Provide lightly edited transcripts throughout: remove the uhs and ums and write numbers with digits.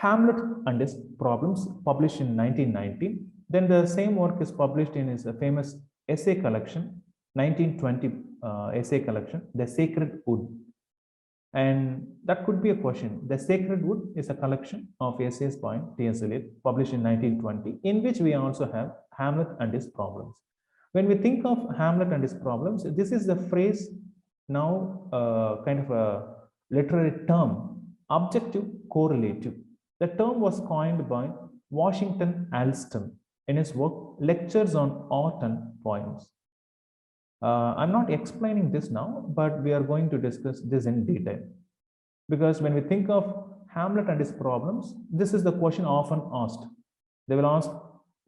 Hamlet and His Problems, published in 1919. Then the same work is published in his famous essay collection, 1920 essay collection, The Sacred Wood. And that could be a question. The Sacred Wood is a collection of essays by T.S. Eliot, published in 1920, in which we also have Hamlet and His Problems. When we think of Hamlet and His Problems, this is the phrase now kind of a literary term, objective correlative. The term was coined by Washington Allston in his work Lectures on Art and Poems. I'm not explaining this now, but we are going to discuss this in detail. Because when we think of Hamlet and his problems, this is the question often asked. They will ask,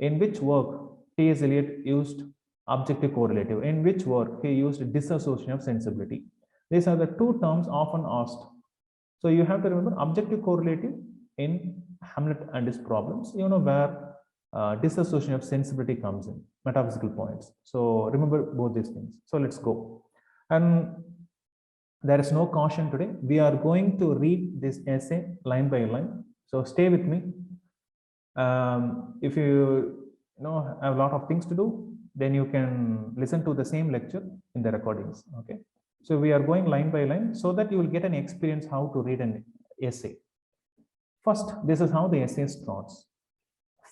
in which work T.S. Eliot used objective correlative? In which work he used dissociation of sensibility? These are the two terms often asked. So you have to remember objective correlative in Hamlet and his problems, you know, where dissociation of sensibility comes in, metaphysical points. So remember both these things. So let's go. And there is no caution today. We are going to read this essay line by line. So stay with me. If you know have a lot of things to do, then you can listen to the same lecture in the recordings. Okay. So we are going line by line so that you will get an experience how to read an essay. First, this is how the essay starts.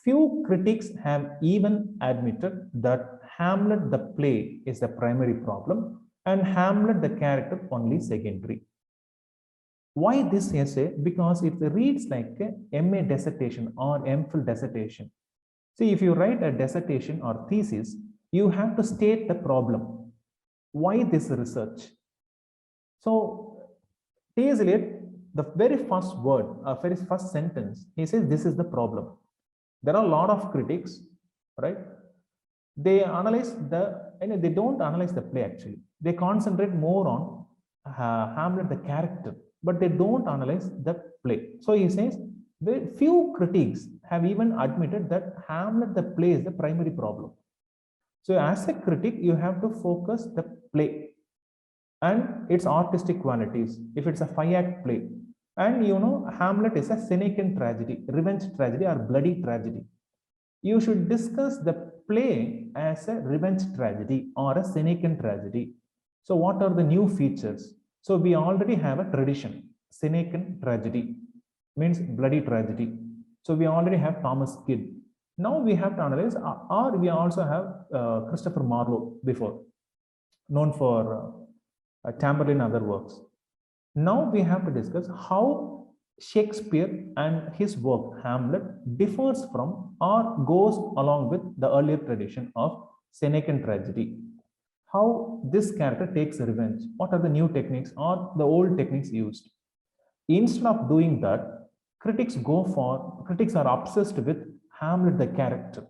Few critics have even admitted that Hamlet the play is the primary problem and Hamlet the character only secondary. Why this essay? Because it reads like a MA dissertation or MPhil dissertation. See, if you write a dissertation or thesis, you have to state the problem. Why this research? So, T.S. Eliot, the very first word, very first sentence, he says this is the problem. There are a lot of critics, right? They analyze they don't analyze the play actually. They concentrate more on Hamlet, the character, but they don't analyze the play. So he says, very few critics have even admitted that Hamlet, the play, is the primary problem. So as a critic, you have to focus the play and its artistic qualities. If it's a 5-act play, and you know, Hamlet is a Senecan tragedy, revenge tragedy or bloody tragedy. You should discuss the play as a revenge tragedy or a Senecan tragedy. So what are the new features? So we already have a tradition. Senecan tragedy means bloody tragedy. So we already have Thomas Kyd. Now we have to analyze, or we also have Christopher Marlowe before, known for Tamburlaine and other works. Now we have to discuss how Shakespeare and his work Hamlet differs from or goes along with the earlier tradition of Senecan tragedy. How this character takes revenge. What are the new techniques or the old techniques used? Instead of doing that, critics are obsessed with Hamlet the character.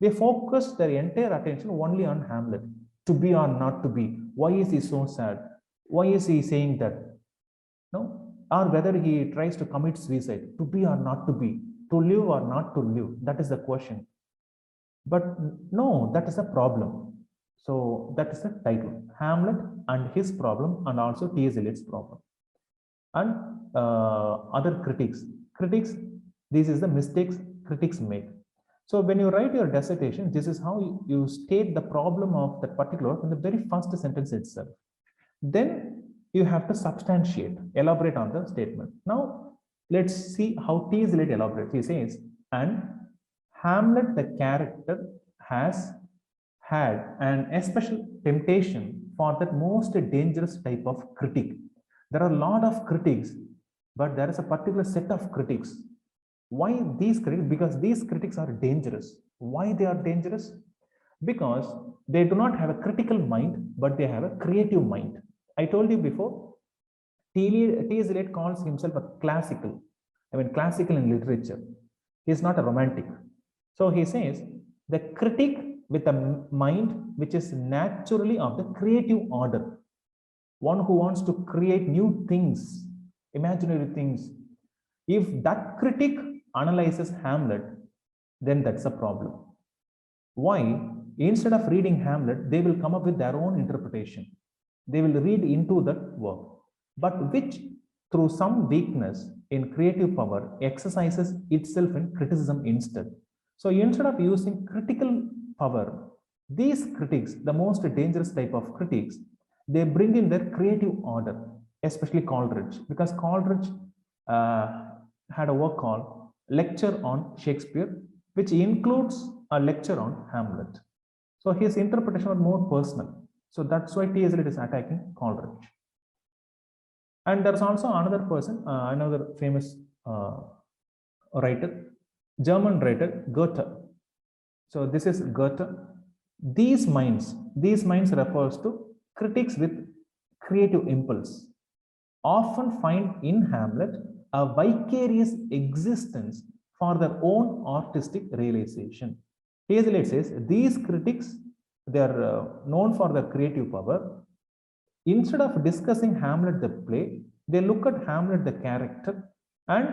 They focus their entire attention only on Hamlet. To be or not to be. Why is he so sad? Why is he saying that? No, or whether he tries to commit suicide, to be or not to be, to live or not to live, that is the question. But no, that is a problem. So that is the title, Hamlet and his problem, and also T.S. Eliot's problem. And other critics, this is the mistakes critics make. So when you write your dissertation, this is how you state the problem of that particular work in the very first sentence itself. Then you have to substantiate, elaborate on the statement. Now, let's see how T.S. Eliot elaborates. He says, and Hamlet, the character, has had an especial temptation for that most dangerous type of critic. There are a lot of critics, but there is a particular set of critics. Why these critics? Because these critics are dangerous. Why they are dangerous? Because they do not have a critical mind, but they have a creative mind. I told you before, T.S. Eliot calls himself a classical. Classical in literature. He is not a romantic. So he says, the critic with a mind which is naturally of the creative order. One who wants to create new things, imaginary things. If that critic analyzes Hamlet, then that's a problem. Why? Instead of reading Hamlet, they will come up with their own interpretation. They will read into that work, but which through some weakness in creative power exercises itself in criticism instead. So instead of using critical power, these critics, the most dangerous type of critics, they bring in their creative order, especially Coleridge, because Coleridge had a work called Lecture on Shakespeare, which includes a lecture on Hamlet. So his interpretation was more personal. So that's why T.S. Eliot is attacking Coleridge. And there's also another person, another famous writer, German writer, Goethe. So this is Goethe. These minds refers to critics with creative impulse, often find in Hamlet a vicarious existence for their own artistic realization. T.S. Eliot says these critics, they are known for their creative power. Instead of discussing Hamlet the play, they look at Hamlet the character and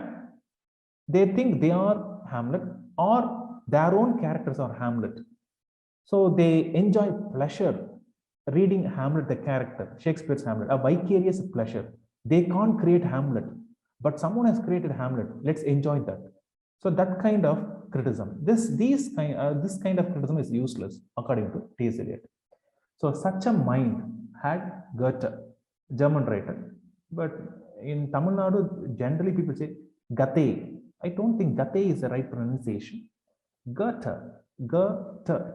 they think they are Hamlet or their own characters are Hamlet. So they enjoy pleasure reading Hamlet the character, Shakespeare's Hamlet, a vicarious pleasure. They can't create Hamlet, but someone has created Hamlet. Let's enjoy that. So that kind of criticism, this kind of criticism is useless according to T.S. Eliot. So such a mind had Goethe, German writer, but in Tamil Nadu, generally people say Gate. I don't think Gate is the right pronunciation. Goethe,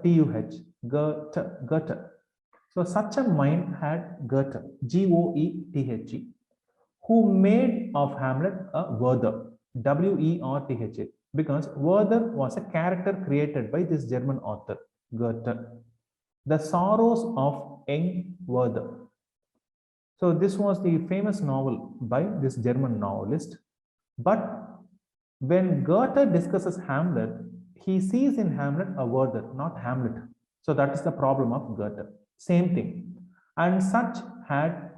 T-U-H, Goethe. So such a mind had Goethe, G-O-E-T-H-E, who made of Hamlet a Werther, W-E-R-T-H-A, because Werther was a character created by this German author, Goethe. The Sorrows of Young Werther. So this was the famous novel by this German novelist. But when Goethe discusses Hamlet, he sees in Hamlet a Werther, not Hamlet. So that is the problem of Goethe. Same thing. And such had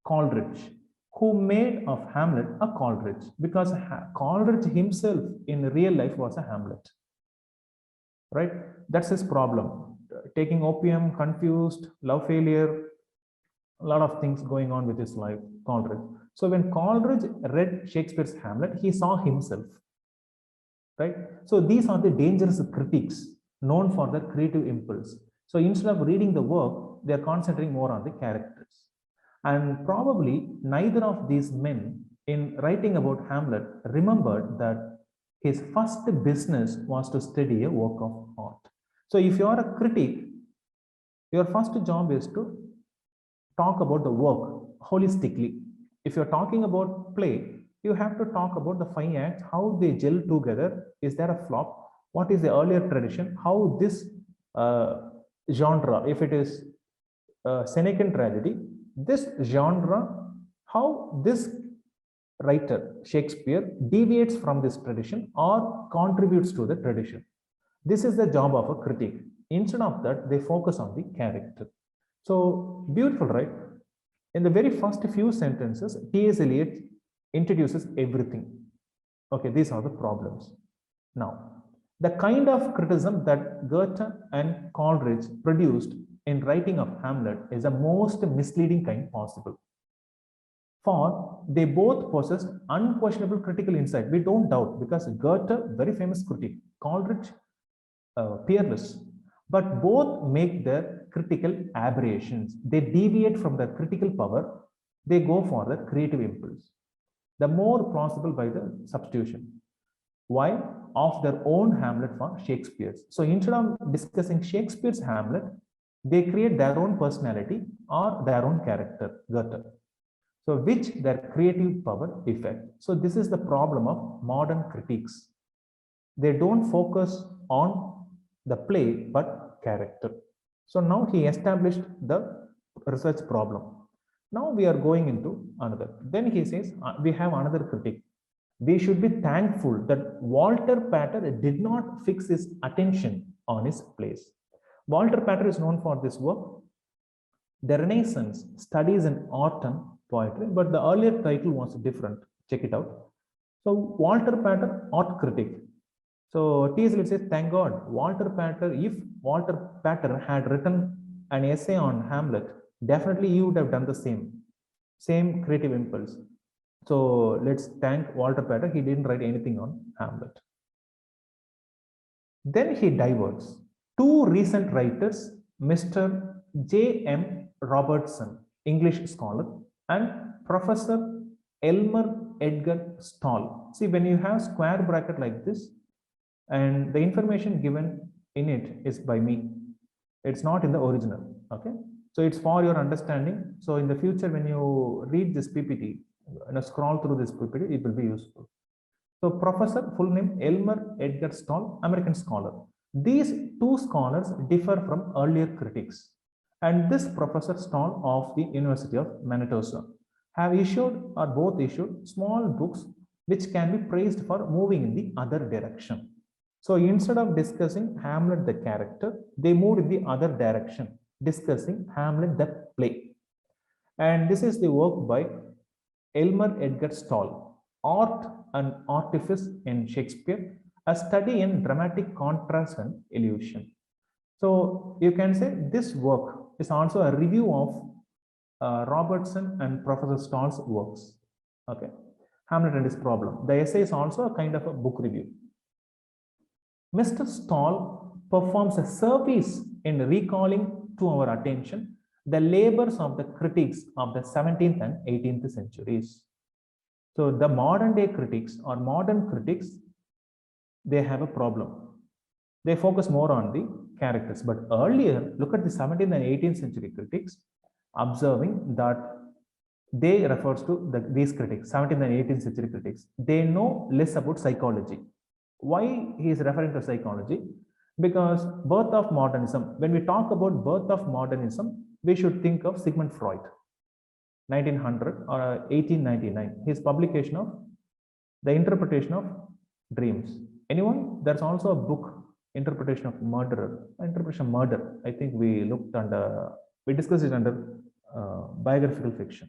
Coleridge, who made of Hamlet a Coleridge, because Coleridge himself in real life was a Hamlet. Right? That's his problem. Taking opium, confused, love failure, a lot of things going on with his life, Coleridge. So when Coleridge read Shakespeare's Hamlet, he saw himself. Right? So these are the dangerous critics known for their creative impulse. So instead of reading the work, they are concentrating more on the characters. And probably neither of these men, in writing about Hamlet, remembered that his first business was to study a work of art. So if you are a critic, your first job is to talk about the work holistically. If you're talking about play, you have to talk about the 5 acts, how they gel together. Is there a flop? What is the earlier tradition? How this genre, if it is Senecan tragedy, this genre, how this writer, Shakespeare, deviates from this tradition or contributes to the tradition. This is the job of a critic. Instead of that, they focus on the character. So beautiful, right? In the very first few sentences, T.S. Eliot introduces everything. Okay, these are the problems. Now, the kind of criticism that Goethe and Coleridge produced in writing of Hamlet is the most misleading kind possible. For they both possessed unquestionable critical insight. We don't doubt, because Goethe, very famous critic, Coleridge, peerless. But both make their critical aberrations. They deviate from their critical power. They go for the creative impulse. The more plausible by the substitution. Why? Of their own Hamlet for Shakespeare's. So instead of discussing Shakespeare's Hamlet, they create their own personality or their own character, Goethe. So which their creative power effect. So this is the problem of modern critiques. They don't focus on the play, but character. So now he established the research problem. Now we are going into another. Then he says, we have another critic. We should be thankful that Walter Pater did not fix his attention on his plays. Walter Pater is known for this work, The Renaissance Studies in Art and Poetry, but the earlier title was different. Check it out. So Walter Pater, art critic. So T.S. Eliot says, thank God, Walter Pater, if Walter Pater had written an essay on Hamlet, definitely you would have done the same creative impulse. So let's thank Walter Pater. He didn't write anything on Hamlet. Then he diverts. Two recent writers, Mr. J.M. Robertson, English scholar, and Professor Elmer Edgar Stoll. See, when you have square bracket like this, and the information given in it is by me, it's not in the original. Okay, so it's for your understanding. So in the future, when you read this PPT, scroll through this PPT, it will be useful. So Professor, full name Elmer Edgar Stoll, American scholar. These two scholars differ from earlier critics. And this Professor Stoll of the University of Manitoba have issued or both issued small books which can be praised for moving in the other direction. So instead of discussing Hamlet the character, they moved in the other direction, discussing Hamlet the play. And this is the work by Elmer Edgar Stoll, Art and Artifice in Shakespeare, a study in dramatic contrast and illusion. So you can say this work is also a review of Robertson and Professor Stoll's works. Okay, Hamlet and his problem. The essay is also a kind of a book review. Mr. Stoll performs a service in recalling to our attention the labors of the critics of the 17th and 18th centuries. So the modern day critics or modern critics, they have a problem. They focus more on the characters. But earlier, look at the 17th and 18th century critics, observing that they refers to these critics, 17th and 18th century critics. They know less about psychology. Why he is referring to psychology? Because birth of modernism, when we talk about birth of modernism, we should think of Sigmund Freud, 1900 or 1899, his publication of The Interpretation of Dreams. Anyone? There's also a book, Interpretation of Murder. I think we looked under, we discussed it under biographical fiction.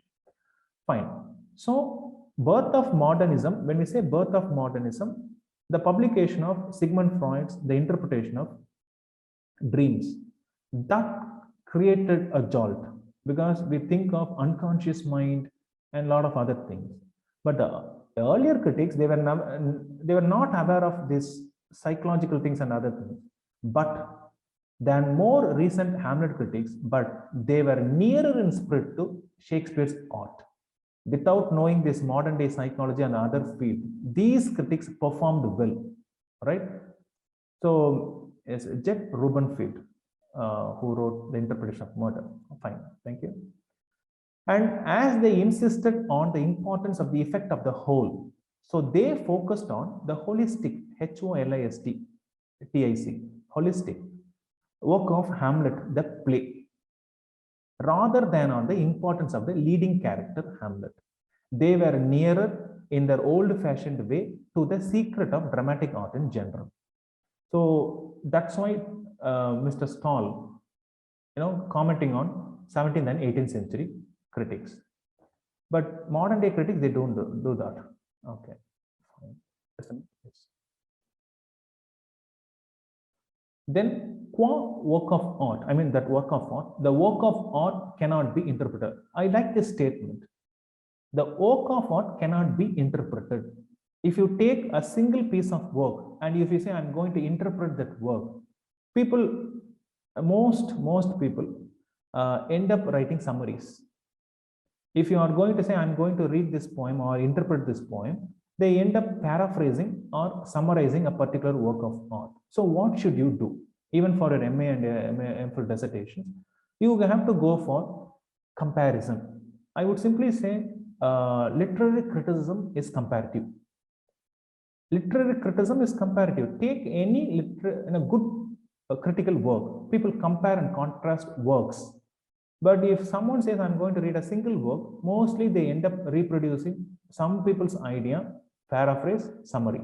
Fine. So birth of modernism, when we say birth of modernism, the publication of Sigmund Freud's The Interpretation of Dreams, that created a jolt, because we think of unconscious mind and a lot of other things. But the earlier critics, they were not aware of these psychological things and other things. But than more recent Hamlet critics, but they were nearer in spirit to Shakespeare's art. Without knowing this modern day psychology and other field, these critics performed well, right? So it's Jeff Rubenfeld who wrote The Interpretation of Murder. Fine, thank you. And as they insisted on the importance of the effect of the whole, so they focused on the holistic, H-O-L-I-S-T-T-I-C, holistic work of Hamlet, the play, rather than on the importance of the leading character, Hamlet. They were nearer in their old-fashioned way to the secret of dramatic art in general. So that's why Mr. Stoll, commenting on 17th and 18th century critics. But modern day critics, they don't do that. Okay. Then, qua work of art, I mean that work of art, the work of art cannot be interpreted. I like this statement. The work of art cannot be interpreted. If you take a single piece of work and if you say, I'm going to interpret that work, people, most people end up writing summaries. If you are going to say, I'm going to read this poem or interpret this poem, they end up paraphrasing or summarizing a particular work of art. So what should you do? Even for your MA and MPhil dissertations, you have to go for comparison. I would simply say literary criticism is comparative. Literary criticism is comparative. Take any good critical work. People compare and contrast works. But if someone says, I'm going to read a single work, mostly they end up reproducing some people's idea, paraphrase, summary.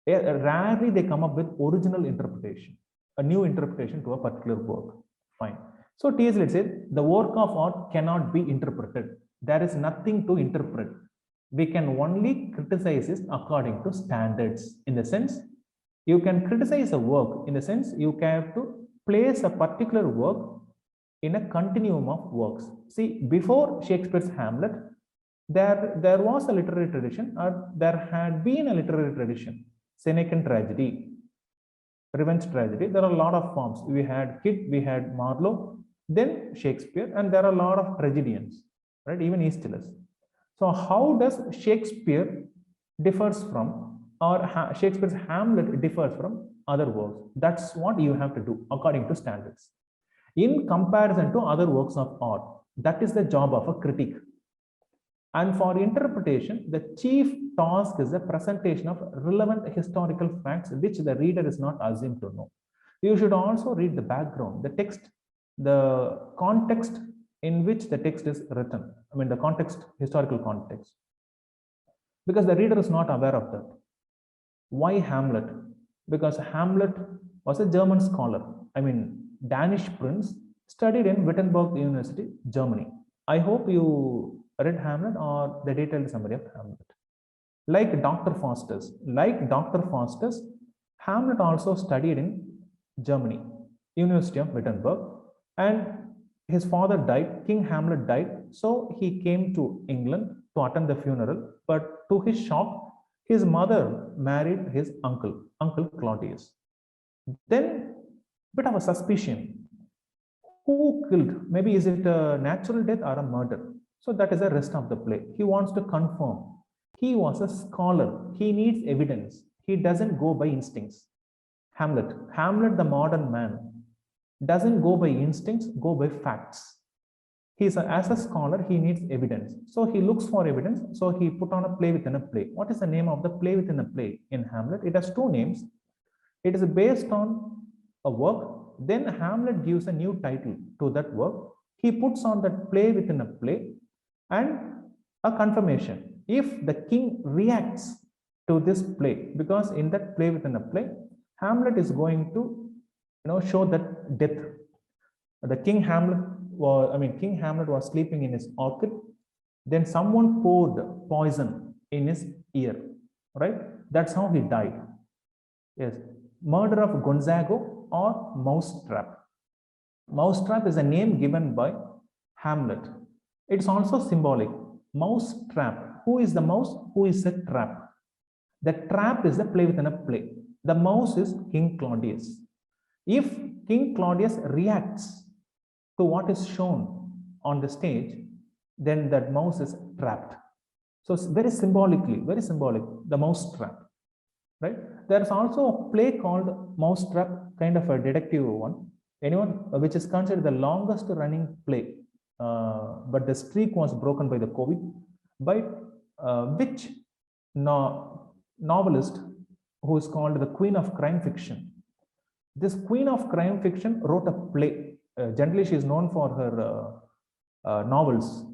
Rarely they come up with original interpretation, a new interpretation to a particular work. Fine. So T.S. Eliot said, the work of art cannot be interpreted. There is nothing to interpret. We can only criticize it according to standards. In the sense, you can criticize a work in the sense you have to place a particular work in a continuum of works. See, before Shakespeare's Hamlet, There was a literary tradition, or there had been a literary tradition, Senecan tragedy, revenge tragedy. There are a lot of forms. We had Kyd, we had Marlowe, then Shakespeare, and there are a lot of tragedians, right? Even Aeschylus. So how does Shakespeare differs from, or Shakespeare's Hamlet differs from other works? That's what you have to do according to standards. In comparison to other works of art, that is the job of a critic. And for interpretation, the chief task is the presentation of relevant historical facts which the reader is not assumed to know. You should also read the background, the text, the context in which the text is written. I mean, the context, historical context. Because the reader is not aware of that. Why Hamlet? Because Hamlet was a German scholar. I mean, Danish prince, studied in Wittenberg University, Germany. I hope you read Hamlet or the detailed summary of Hamlet. Like Dr. Faustus, Hamlet also studied in Germany, University of Wittenberg, and his father died, King Hamlet died, so he came to England to attend the funeral, but to his shock, his mother married his uncle, Uncle Claudius. Then, bit of a suspicion. Who killed? Maybe is it a natural death or a murder? So that is the rest of the play. He wants to confirm. He was a scholar. He needs evidence. He doesn't go by instincts. Hamlet, the modern man, doesn't go by instincts, go by facts. As a scholar, he needs evidence. So he looks for evidence. So he put on a play within a play. What is the name of the play within a play in Hamlet? It has two names. It is based on a work. Then Hamlet gives a new title to that work. He puts on that play within a play and a confirmation. If the king reacts to this play, because in that play within a play, Hamlet is going to show that death. The King Hamlet was sleeping in his orchid. Then someone poured poison in his ear, right? That's how he died. Yes, murder of Gonzago or Mousetrap. Mousetrap is a name given by Hamlet. It's also symbolic. Mousetrap. Who is the mouse? Who is the trap? The trap is the play within a play. The mouse is King Claudius. If King Claudius reacts to what is shown on the stage, then that mouse is trapped. So very symbolic, the mouse trap, right? There's also a play called Mousetrap, kind of a detective one, which is considered the longest running play, but the streak was broken by the COVID. By which novelist who is called the Queen of Crime Fiction. This Queen of Crime Fiction wrote a play. Generally, she is known for her novels,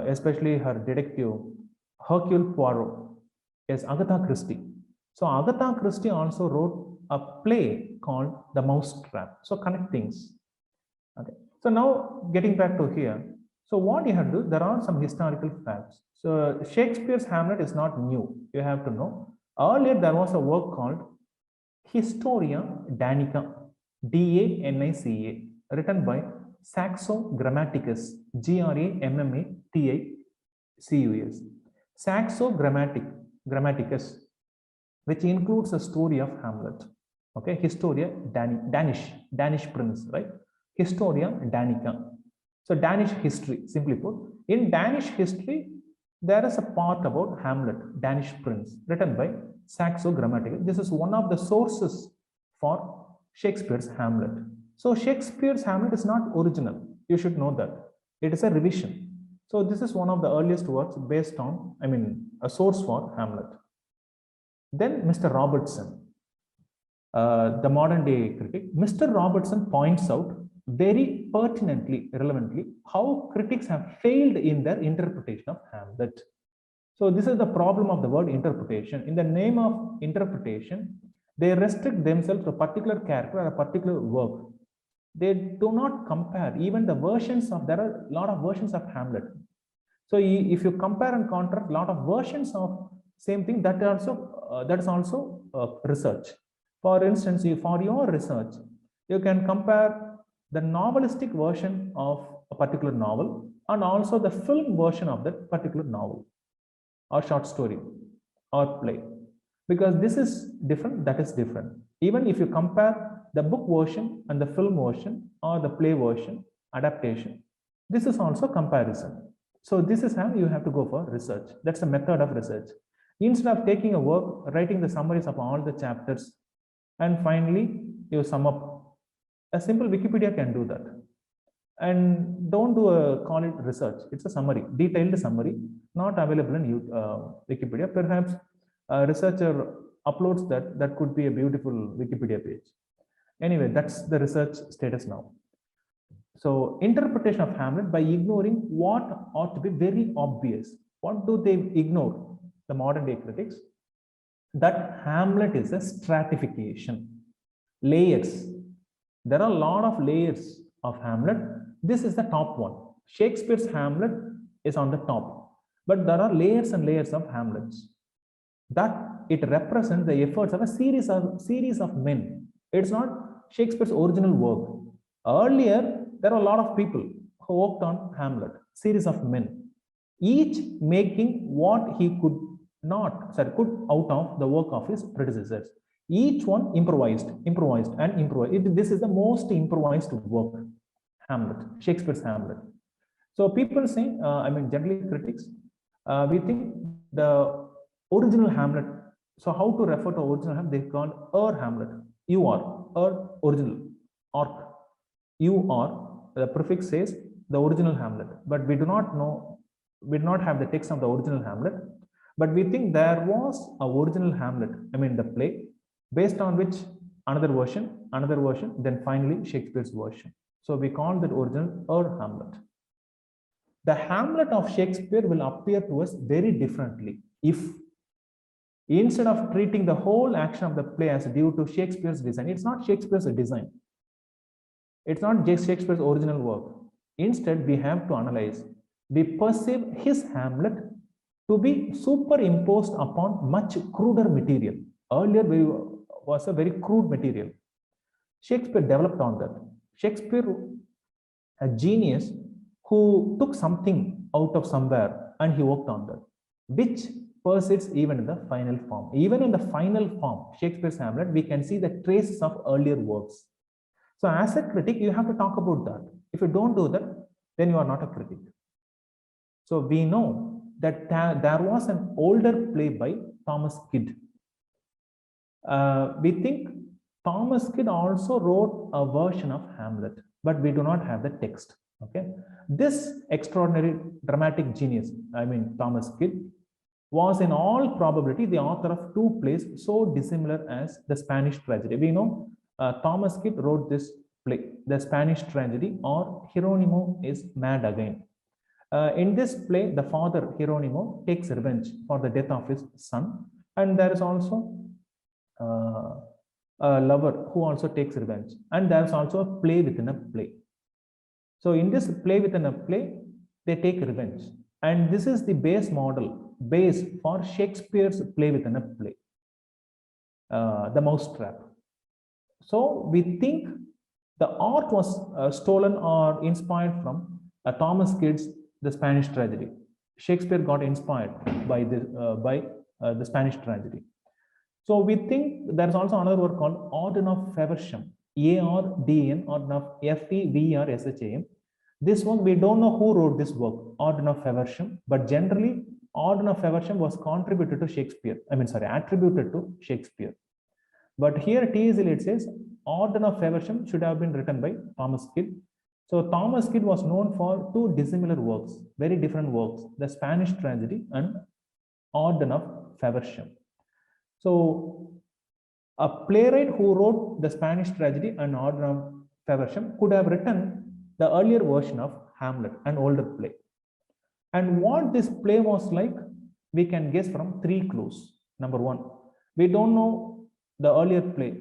especially her detective Hercule Poirot, is Agatha Christie. So Agatha Christie also wrote a play called The Mousetrap. So connect things. Okay. So now getting back to here. So what you have to do, there are some historical facts. So Shakespeare's Hamlet is not new. You have to know. Earlier, there was a work called Historia Danica, Danica, written by Saxo Grammaticus, Grammaticus. Saxo Grammaticus, which includes a story of Hamlet. Okay, Historia Danish prince, right? Historia Danica. So Danish history, simply put. In Danish history, there is a part about Hamlet, Danish prince, written by Saxo Grammaticus. This is one of the sources for Shakespeare's Hamlet. So Shakespeare's Hamlet is not original. You should know that. It is a revision. So this is one of the earliest works based on, a source for Hamlet. Then Mr. Robertson, the modern day critic. Mr. Robertson points out very pertinently, relevantly, how critics have failed in their interpretation of Hamlet. So this is the problem of the word interpretation. In the name of interpretation, they restrict themselves to a particular character or a particular work. They do not compare even the versions of, there are a lot of versions of Hamlet. So if you compare and contrast a lot of versions of same thing, that is also research. For instance, for your research, you can compare the novelistic version of a particular novel and also the film version of that particular novel or short story or play. Because this is different, that is different. Even if you compare the book version and the film version or the play version adaptation, this is also comparison. So this is how you have to go for research. That's the method of research. Instead of taking a work, writing the summaries of all the chapters, and finally you sum up, a simple Wikipedia can do that. And don't do a call it research. It's a summary, detailed summary, not available in Wikipedia. Perhaps a researcher uploads that. That could be a beautiful Wikipedia page. Anyway, that's the research status now. So interpretation of Hamlet by ignoring what ought to be very obvious. What do they ignore, the modern day critics? That Hamlet is a stratification, layers. There are a lot of layers of Hamlet. This is the top one. Shakespeare's Hamlet is on the top, but there are layers and layers of Hamlets. That it represents the efforts of a series of men. It's not Shakespeare's original work. Earlier, there are a lot of people who worked on Hamlet, series of men, each making what he could out of the work of his predecessors. Each one improvised. This is the most improvised work, Hamlet, Shakespeare's Hamlet. So people say, generally critics, we think the original Hamlet. So how to refer to original Hamlet? They call Hamlet. Original, arc. The prefix says the original Hamlet, but we do not know, we do not have the text of the original Hamlet, but we think there was a original Hamlet, the play, based on which another version, then finally Shakespeare's version. So we call that original Hamlet. The Hamlet of Shakespeare will appear to us very differently if, instead of treating the whole action of the play as due to Shakespeare's design, it's not Shakespeare's design. It's not just Shakespeare's original work. Instead, we have to analyze. We perceive his Hamlet to be superimposed upon much cruder material. Earlier, was a very crude material. Shakespeare developed on that. Shakespeare, a genius who took something out of somewhere and he worked on that, which persists even in the final form. Even in the final form, Shakespeare's Hamlet, we can see the traces of earlier works. So as a critic, you have to talk about that. If you don't do that, then you are not a critic. So we know that there was an older play by Thomas Kidd. We think Thomas Kidd also wrote a version of Hamlet, but we do not have the text. Okay, this extraordinary dramatic genius, Thomas Kidd, was in all probability the author of two plays so dissimilar as the Spanish tragedy. We know Thomas Kidd wrote this play, the Spanish tragedy, or Hieronymo is mad again. In this play, the father Hieronymo takes revenge for the death of his son, and there is also a lover who also takes revenge, and there is also a play within a play. So in this play within a play, they take revenge, and this is the base for Shakespeare's play within a play, the Mousetrap. So we think the art was stolen or inspired from Thomas Kidd's The Spanish Tragedy. Shakespeare got inspired by the Spanish tragedy. So we think there's also another word called Orden of Feversham, A-R-D-N, Orden of F-E-V-E-R-S-H-A-M. This one, we don't know who wrote this work, Orden of Feversham, but generally, Orden of Feversham was attributed to Shakespeare. But here T.S. Eliot says, Orden of Feversham should have been written by Thomas Kidd. So Thomas Kidd was known for two dissimilar works, very different works, the Spanish tragedy and Orden of Feversham. So a playwright who wrote the Spanish tragedy and Orden of Feversham could have written the earlier version of Hamlet, an older play. And what this play was like, we can guess from three clues. Number one, we don't know the earlier play,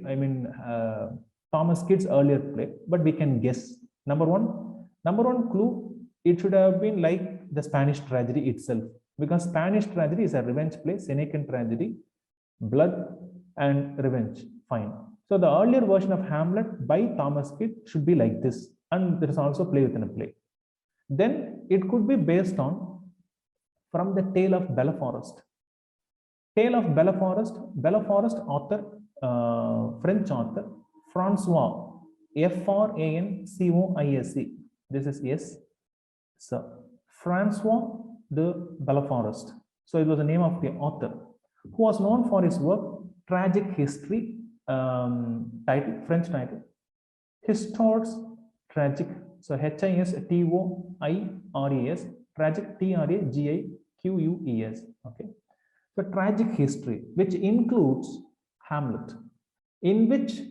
Thomas Kidd's earlier play, but we can guess. Number one clue, it should have been like the Spanish tragedy itself, because Spanish tragedy is a revenge play, Senecan tragedy, blood and revenge, fine. So the earlier version of Hamlet by Thomas Kidd should be like this, and there is also play within a play. then it could be based on from the tale of Belleforest. Tale of Belleforest author, French author, Francois, Francois. This is yes, sir. Francois de Belleforest. So it was the name of the author, who was known for his work, Tragic History, title, French title, Histoires Tragic. So Histoires, Tragic, Tragiques. Okay. So tragic history, which includes Hamlet, in which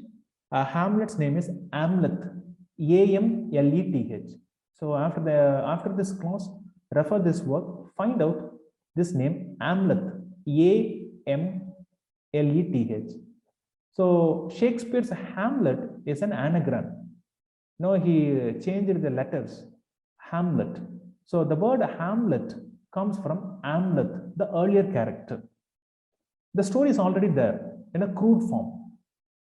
Hamlet's name is Amleth, Amleth. So after this clause, refer this work, find out this name Amleth, Amleth. So Shakespeare's Hamlet is an anagram. No, he changed the letters. Hamlet. So the word Hamlet comes from Amleth, the earlier character. The story is already there in a crude form,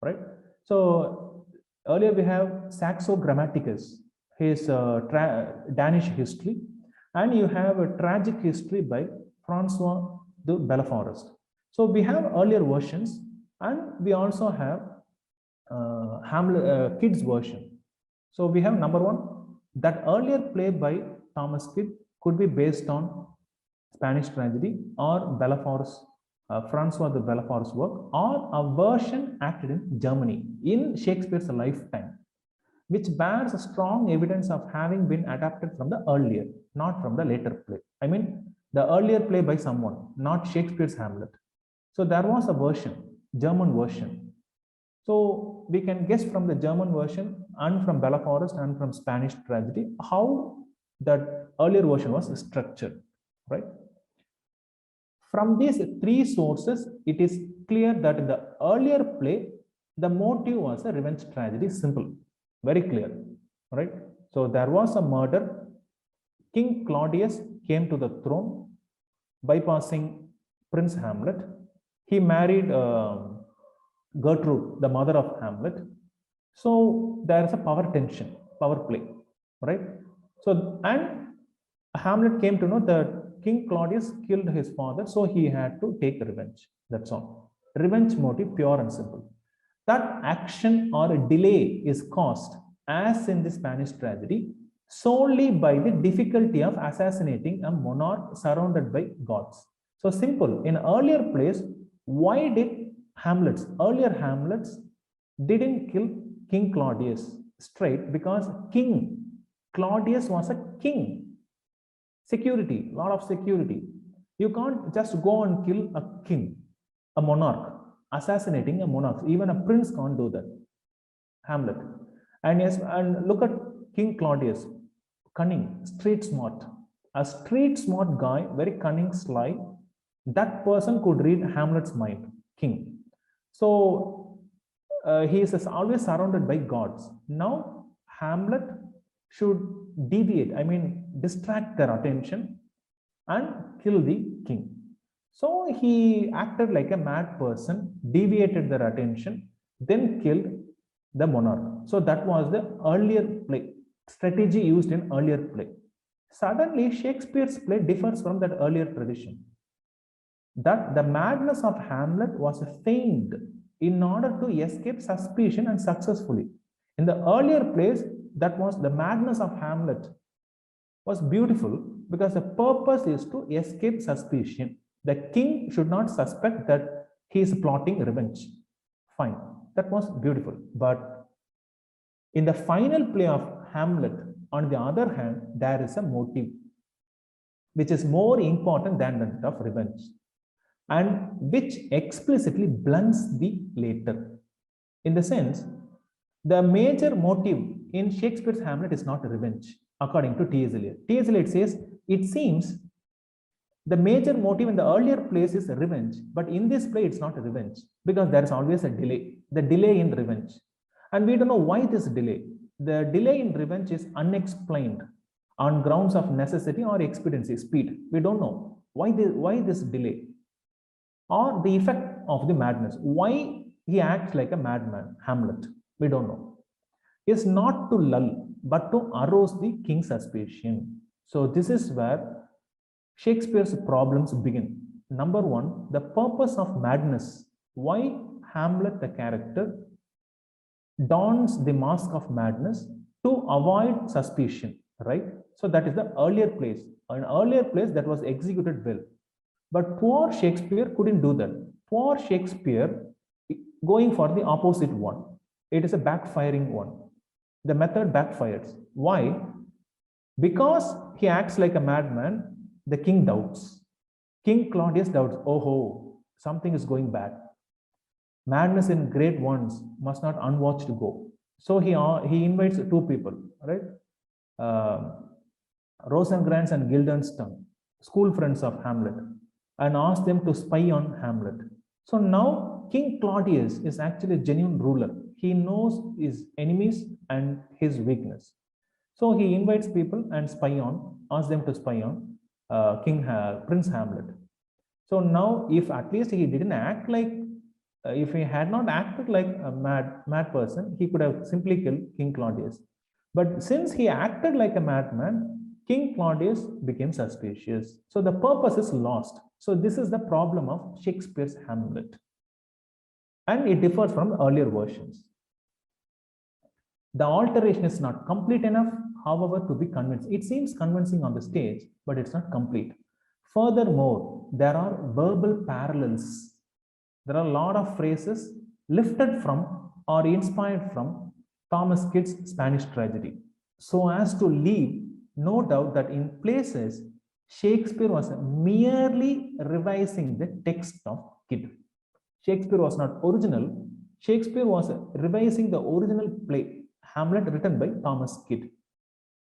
right? So earlier we have Saxo Grammaticus, his Danish history, and you have a tragic history by Francois de Belleforest. So we have earlier versions, and we also have Hamlet kids version. So we have number one, that earlier play by Thomas Kidd could be based on Spanish tragedy or Belleforest, Francois de Belleforest's work, or a version acted in Germany in Shakespeare's lifetime, which bears a strong evidence of having been adapted from the earlier, not from the later play. I mean, the earlier play by someone, not Shakespeare's Hamlet. So there was a version, German version. So we can guess from the German version and from Belleforest and from Spanish tragedy how that earlier version was structured, right? From these three sources, it is clear that in the earlier play, the motive was a revenge tragedy, simple, very clear, right? So there was a murder. King Claudius came to the throne, bypassing Prince Hamlet. He married Gertrude, the mother of Hamlet. So there is a power tension, power play, right? So, and Hamlet came to know that King Claudius killed his father, so he had to take revenge. That's all. Revenge motive, pure and simple. That action or a delay is caused, as in the Spanish tragedy, solely by the difficulty of assassinating a monarch surrounded by gods. So simple. In earlier plays, why did earlier Hamlets didn't kill King Claudius straight? Because King Claudius was a king. Security, lot of security. You can't just go and kill a king, a monarch, assassinating a monarch. Even a prince can't do that. Hamlet. And yes, and look at King Claudius, cunning, street smart. A street smart guy, very cunning, sly. That person could read Hamlet's mind, king. So he is always surrounded by gods. Now Hamlet should deviate, I mean, distract their attention and kill the king. So he acted like a mad person, deviated their attention, then killed the monarch. So that was the earlier play, strategy used in earlier play. Suddenly, Shakespeare's play differs from that earlier tradition. That the madness of Hamlet was feigned in order to escape suspicion, and successfully. In the earlier plays, that was the madness of Hamlet was beautiful because the purpose is to escape suspicion. The king should not suspect that he is plotting revenge. Fine, that was beautiful. But in the final play of Hamlet, on the other hand, there is a motive which is more important than that of revenge, and which explicitly blunts the later. In the sense, the major motive in Shakespeare's Hamlet is not revenge, according to T.S. Eliot. T.S. Eliot says, it seems the major motive in the earlier plays is revenge, but in this play it's not a revenge, because there is always a delay, the delay in revenge. And we don't know why this delay. The delay in revenge is unexplained on grounds of necessity or expediency, speed. We don't know why this delay, or the effect of the madness. Why he acts like a madman, Hamlet, we don't know. Is not to lull, but to arouse the king's suspicion. So this is where Shakespeare's problems begin. Number one, the purpose of madness. Why Hamlet, the character, dons the mask of madness to avoid suspicion, right? So that is the earlier place. An earlier place that was executed well. But poor Shakespeare couldn't do that. Poor Shakespeare going for the opposite one. It is a backfiring one. The method backfires. Why? Because he acts like a madman, the king doubts. King Claudius doubts, oh, ho, something is going bad. Madness in great ones must not unwatched go. So he invites two people, right? Rosencrantz and Guildenstern, school friends of Hamlet, and asks them to spy on Hamlet. So now King Claudius is actually a genuine ruler. He knows his enemies and his weakness. So he invites people and asks them to spy on Prince Hamlet. So now, if at least he didn't act like, if he had not acted like a mad person, he could have simply killed King Claudius. But since he acted like a madman, King Claudius became suspicious. So the purpose is lost. So this is the problem of Shakespeare's Hamlet. And it differs from earlier versions. The alteration is not complete enough, however, to be convincing. It seems convincing on the stage, but it's not complete. Furthermore, there are verbal parallels. There are a lot of phrases lifted from or inspired from Thomas Kyd's Spanish tragedy, so as to leave no doubt that in places Shakespeare was merely revising the text of Kyd. Shakespeare was not original. Shakespeare was revising the original play, Hamlet, written by Thomas Kyd,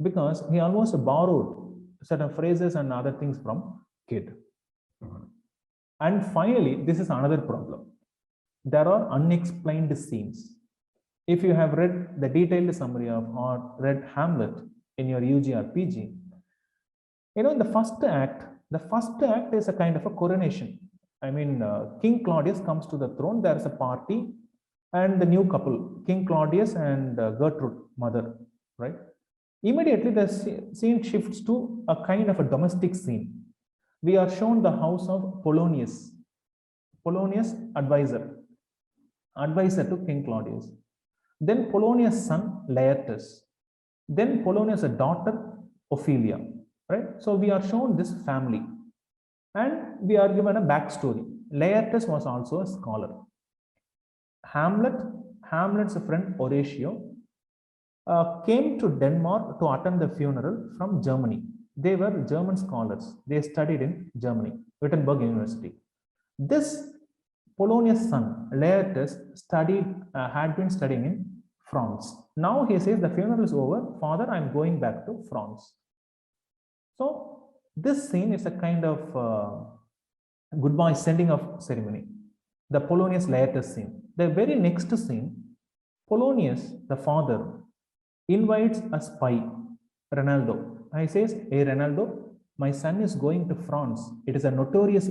because he almost borrowed certain phrases and other things from Kyd. And finally, this is another problem. There are unexplained scenes. If you have read the detailed summary of or read Hamlet in your UG or PG, you know, in the first act is a kind of a coronation. I mean, King Claudius comes to the throne, there is a party, and the new couple, King Claudius and Gertrude, mother, right? Immediately, the scene shifts to a kind of a domestic scene. We are shown the house of Polonius, advisor to King Claudius. Then Polonius' son, Laertes. Then Polonius' daughter, Ophelia, right? So we are shown this family. And we are given a backstory. Laertes was also a scholar. Hamlet's friend Horatio, came to Denmark to attend the funeral from Germany. They were German scholars. They studied in Germany, Wittenberg University. This Polonius' son, Laertes, had been studying in France. Now he says, the funeral is over. Father, I'm going back to France. So this scene is a kind of goodbye sending off ceremony. The Polonius Laertes scene. The very next scene, Polonius, the father, invites a spy, Ronaldo. He says, hey Ronaldo, my son is going to France. It is a notorious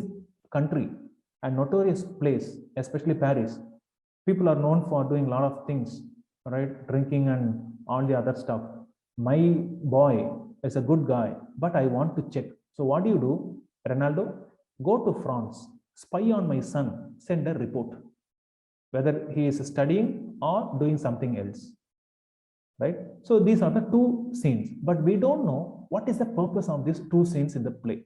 country and notorious place, especially Paris. People are known for doing a lot of things, right? Drinking and all the other stuff. My boy is a good guy, but I want to check. So what do? Ronaldo, go to France, spy on my son, send a report, whether he is studying or doing something else, right? So these are the two scenes, but we don't know what is the purpose of these two scenes in the play,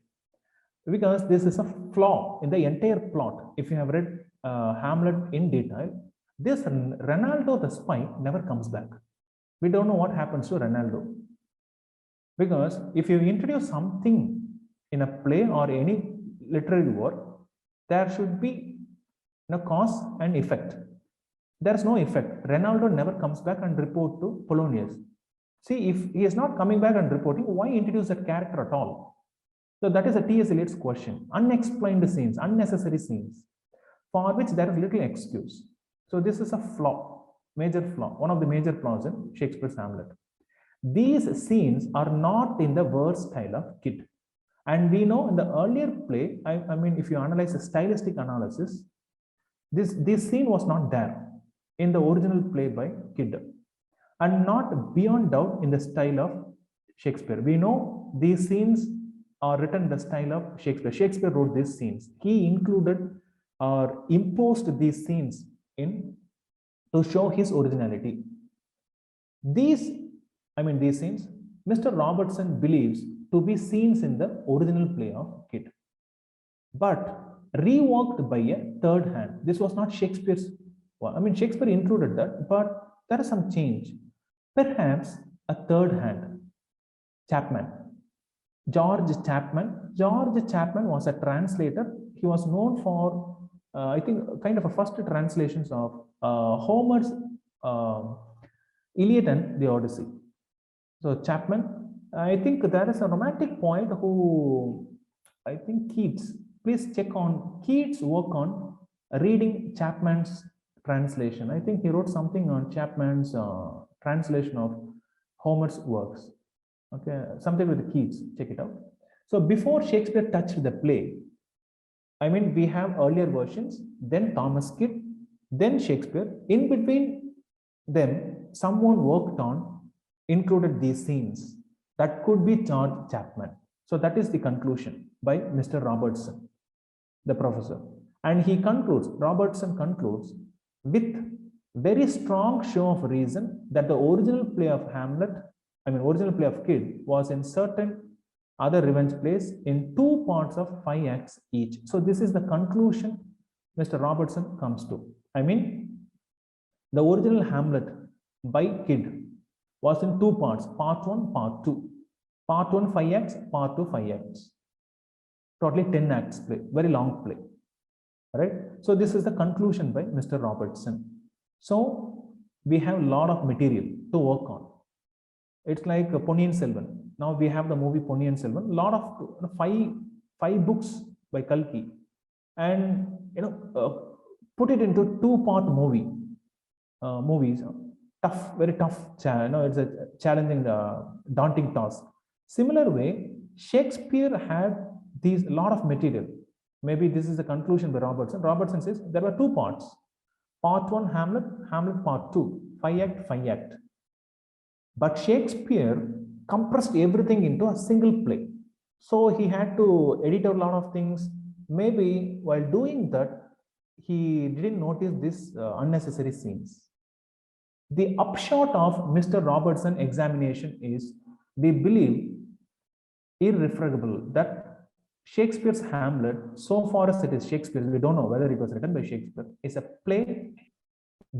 because this is a flaw in the entire plot. If you have read Hamlet in detail, this Ronaldo the spy never comes back. We don't know what happens to Ronaldo, because if you introduce something in a play or any literary work, there should be cause and effect. There's no effect. Ronaldo never comes back and report to Polonius. See, if he is not coming back and reporting, why introduce that character at all? So that is a T.S. Eliot's question. Unexplained scenes, unnecessary scenes, for which there is little excuse. So this is a flaw, major flaw, one of the major flaws in Shakespeare's Hamlet. These scenes are not in the verse style of Kyd. And we know in the earlier play, I mean, if you analyze the stylistic analysis, this scene was not there in the original play by Kyd, and not beyond doubt in the style of Shakespeare. We know these scenes are written in the style of Shakespeare. Shakespeare wrote these scenes. He included or imposed these scenes in to show his originality. These, these scenes, Mr. Robertson believes to be scenes in the original play of Kit, but reworked by a third hand. This was not Shakespeare's. Shakespeare included that, but there is some change. Perhaps a third hand. Chapman. George Chapman. George Chapman was a translator. He was known for, I think, kind of a first translations of Homer's Eliot and the Odyssey. So Chapman, I think there is a romantic poet who, I think Keats. Please check on Keats' work on reading Chapman's translation. I think he wrote something on Chapman's translation of Homer's works. Okay, something with Keats. Check it out. So before Shakespeare touched the play, we have earlier versions, then Thomas Kidd, then Shakespeare. In between them, someone worked on, included these scenes. That could be George Chapman. So that is the conclusion by Mr. Robertson, the professor. And he concludes, Robertson concludes with very strong show of reason that the original play of Hamlet, original play of Kidd was in certain other revenge plays in 2 parts of 5 acts each. So this is the conclusion Mr. Robertson comes to. The original Hamlet by Kidd was in 2 parts, part 1, part 2. Part 1, 5 acts, part 2, 5 acts. Totally 10 acts play, very long play. Right? So this is the conclusion by Mr. Robertson. So we have a lot of material to work on. It's like Ponniyin Selvan. Now we have the movie Ponniyin Selvan. A lot of five books by Kalki, and put it into 2-part movies. Tough, very tough. It's a challenging, daunting task. Similar way, Shakespeare had these lot of material. Maybe this is the conclusion by Robertson. Robertson says there were 2 parts. Part 1, Hamlet, Hamlet part 2, 5 act. But Shakespeare compressed everything into a single play. So he had to edit a lot of things. Maybe while doing that, he didn't notice these unnecessary scenes. The upshot of Mr. Robertson examination is, we believe irrefragable that Shakespeare's Hamlet, so far as it is Shakespeare, we don't know whether it was written by Shakespeare, is a play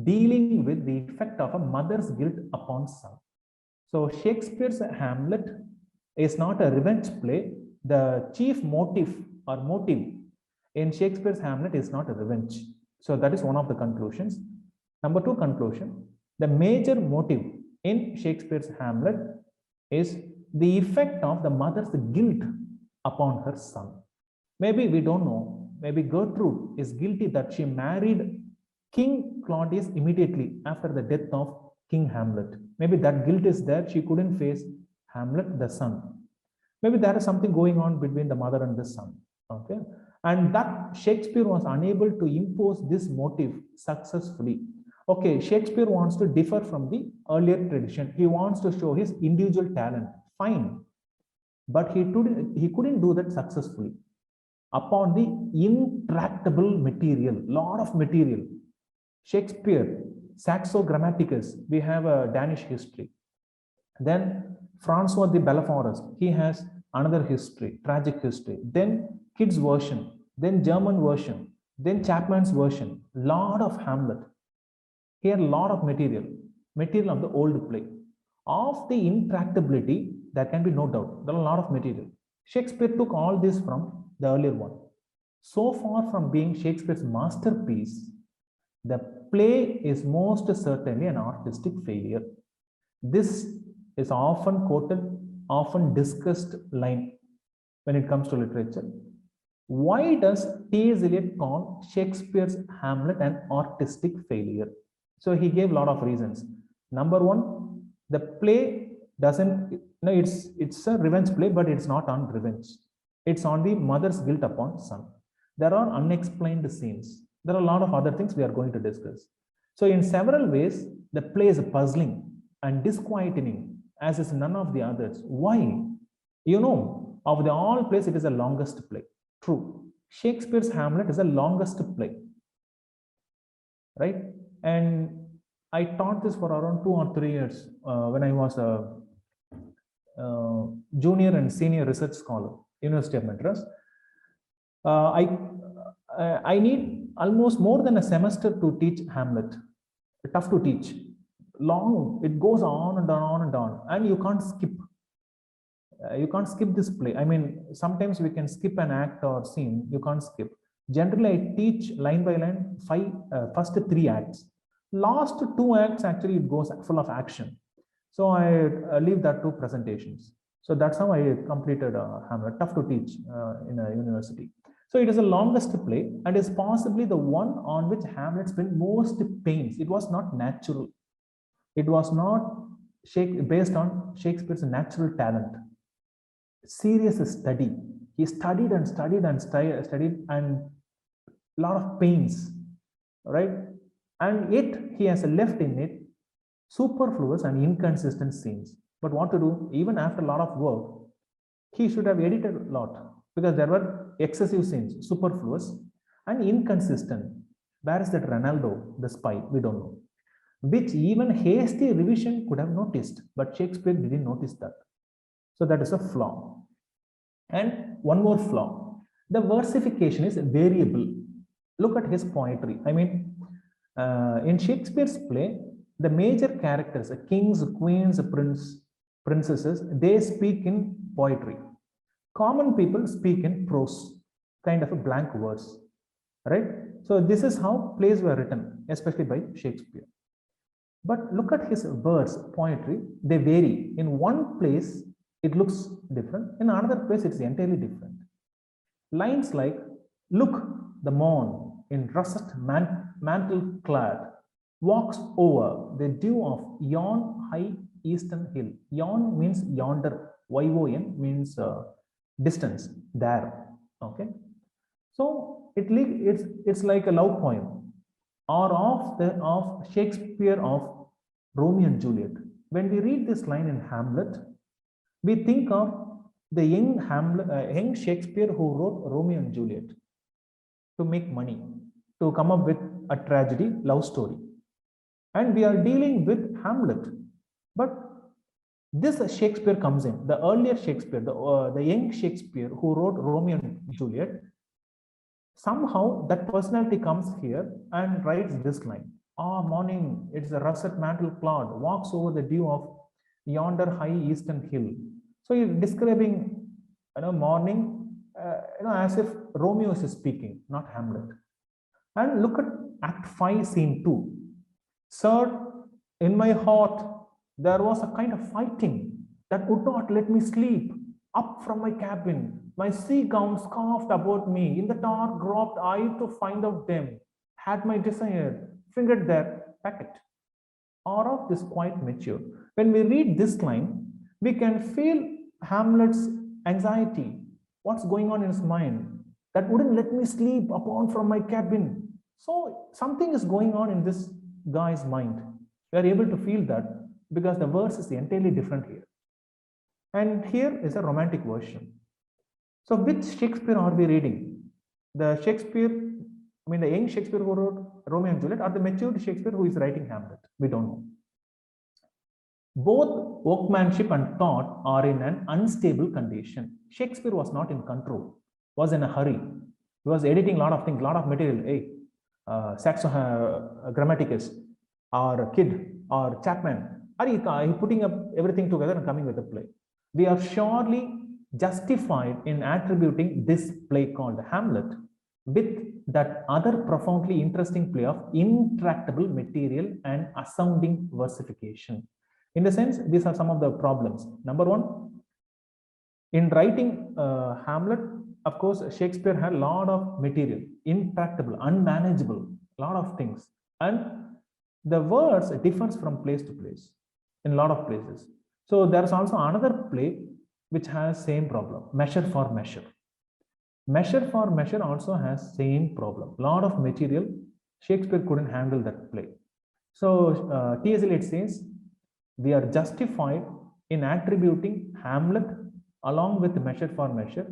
dealing with the effect of a mother's guilt upon son. So Shakespeare's Hamlet is not a revenge play. The chief motive in Shakespeare's Hamlet is not a revenge. So that is one of the conclusions. Number 2 conclusion, the major motive in Shakespeare's Hamlet is the effect of the mother's guilt upon her son. Maybe we don't know. Maybe Gertrude is guilty that she married King Claudius immediately after the death of King Hamlet. Maybe that guilt is there. She couldn't face Hamlet, the son. Maybe there is something going on between the mother and the son. Okay. And that Shakespeare was unable to impose this motive successfully. Okay, Shakespeare wants to differ from the earlier tradition. He wants to show his individual talent. Fine. But he couldn't do that successfully. Upon the intractable material, lot of material. Shakespeare, Saxo Grammaticus, we have a Danish history. Then Francois de Belleforest, he has another history, tragic history. Then Kidd's version, then German version, then Chapman's version, lot of Hamlet. Here, a lot of material of the old play. Of the intractability, there can be no doubt. There are a lot of material. Shakespeare took all this from the earlier one. So far from being Shakespeare's masterpiece, the play is most certainly an artistic failure. This is often quoted, often discussed line when it comes to literature. Why does T.S. Eliot call Shakespeare's Hamlet an artistic failure? So he gave a lot of reasons. Number 1, the play doesn't, it's a revenge play, but it's not on revenge. It's on the mother's guilt upon son. There are unexplained scenes. There are a lot of other things we are going to discuss. So in several ways, the play is puzzling and disquieting, as is none of the others. Why? You know, of the all plays, it is the longest play. True. Shakespeare's Hamlet is the longest play, right? And I taught this for around 2 or 3 years when I was a junior and senior research scholar, University of Madras. I need almost more than a semester to teach Hamlet. Tough to teach. Long, it goes on and on and on, and you can't skip. You can't skip this play. I mean, sometimes we can skip an act or scene. You can't skip. Generally, I teach line by line, first 3 acts. Last 2 acts, actually, it goes full of action. So I leave that to presentations. So that's how I completed Hamlet. Tough to teach in a university. So it is the longest play and is possibly the one on which Hamlet spent most pains. It was not natural. It was not based on Shakespeare's natural talent. Serious study. He studied and studied and studied and a lot of pains, right? And yet he has left in it superfluous and inconsistent scenes. But what to do? Even after a lot of work, he should have edited a lot because there were excessive scenes, superfluous and inconsistent. Where is that Ronaldo, the spy? We don't know. Which even hasty revision could have noticed, but Shakespeare didn't notice that. So that is a flaw. And one more flaw. The versification is variable. Look at his poetry. I mean, in Shakespeare's play, the major characters, kings, queens, princesses, they speak in poetry. Common people speak in prose, kind of a blank verse, right? So this is how plays were written, especially by Shakespeare. But look at his verse, poetry, they vary. In one place, it looks different. In another place, it's entirely different. Lines like, look, the morn in russet mantle clad walks over the dew of yon high eastern hill. Yon means yonder. Y-O-N means distance, there. Okay. So it's like a love poem or of Shakespeare of Romeo and Juliet. When we read this line in Hamlet, we think of the young Shakespeare who wrote Romeo and Juliet to make money, to come up with a tragedy, love story. And we are dealing with Hamlet. But this Shakespeare comes in, the earlier Shakespeare, the young Shakespeare who wrote Romeo and Juliet, somehow that personality comes here and writes this line. Morning, it's a russet mantle cloud, walks over the dew of yonder high eastern hill. So you're describing, morning, as if Romeo is speaking, not Hamlet. And look at Act 5, Scene 2. Sir, in my heart, there was a kind of fighting that would not let me sleep. Up from my cabin, my sea gown scarfed about me. In the dark, groped I to find out them. Had my desire, fingered their packet. Or of this quite mature. When we read this line, we can feel Hamlet's anxiety. What's going on in his mind? That wouldn't let me sleep upon from my cabin. So something is going on in this guy's mind. We are able to feel that because the verse is entirely different here. And here is a romantic version. So which Shakespeare are we reading? The young Shakespeare who wrote Romeo and Juliet, or the matured Shakespeare who is writing Hamlet? We don't know. Both workmanship and thought are in an unstable condition. Shakespeare was not in control, was in a hurry. He was editing a lot of things, a lot of material. Hey, Saxo Grammaticus, or Kid, or Chapman. Are he putting up everything together and coming with a play? We are surely justified in attributing this play called Hamlet with that other profoundly interesting play of intractable material and astounding versification. In the sense, these are some of the problems. Number one, in writing Hamlet, of course, Shakespeare had a lot of material, intractable, unmanageable, a lot of things. And the words differs from place to place in a lot of places. So there's also another play which has same problem, Measure for Measure. Measure for Measure also has same problem. A lot of material, Shakespeare couldn't handle that play. So T.S. Eliot says, we are justified in attributing Hamlet along with Measure for Measure,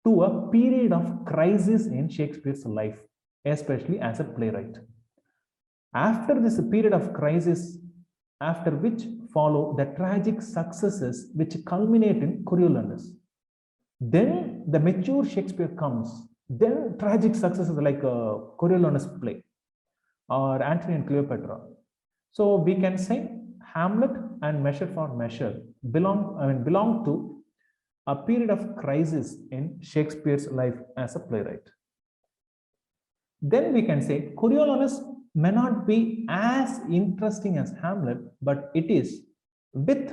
to a period of crisis in Shakespeare's life, especially as a playwright. After this period of crisis, after which follow the tragic successes which culminate in Coriolanus. Then the mature Shakespeare comes. Then tragic successes like Coriolanus play or Antony and Cleopatra. So we can say Hamlet and Measure for Measure belong to a period of crisis in Shakespeare's life as a playwright. Then we can say Coriolanus may not be as interesting as Hamlet, but it is, with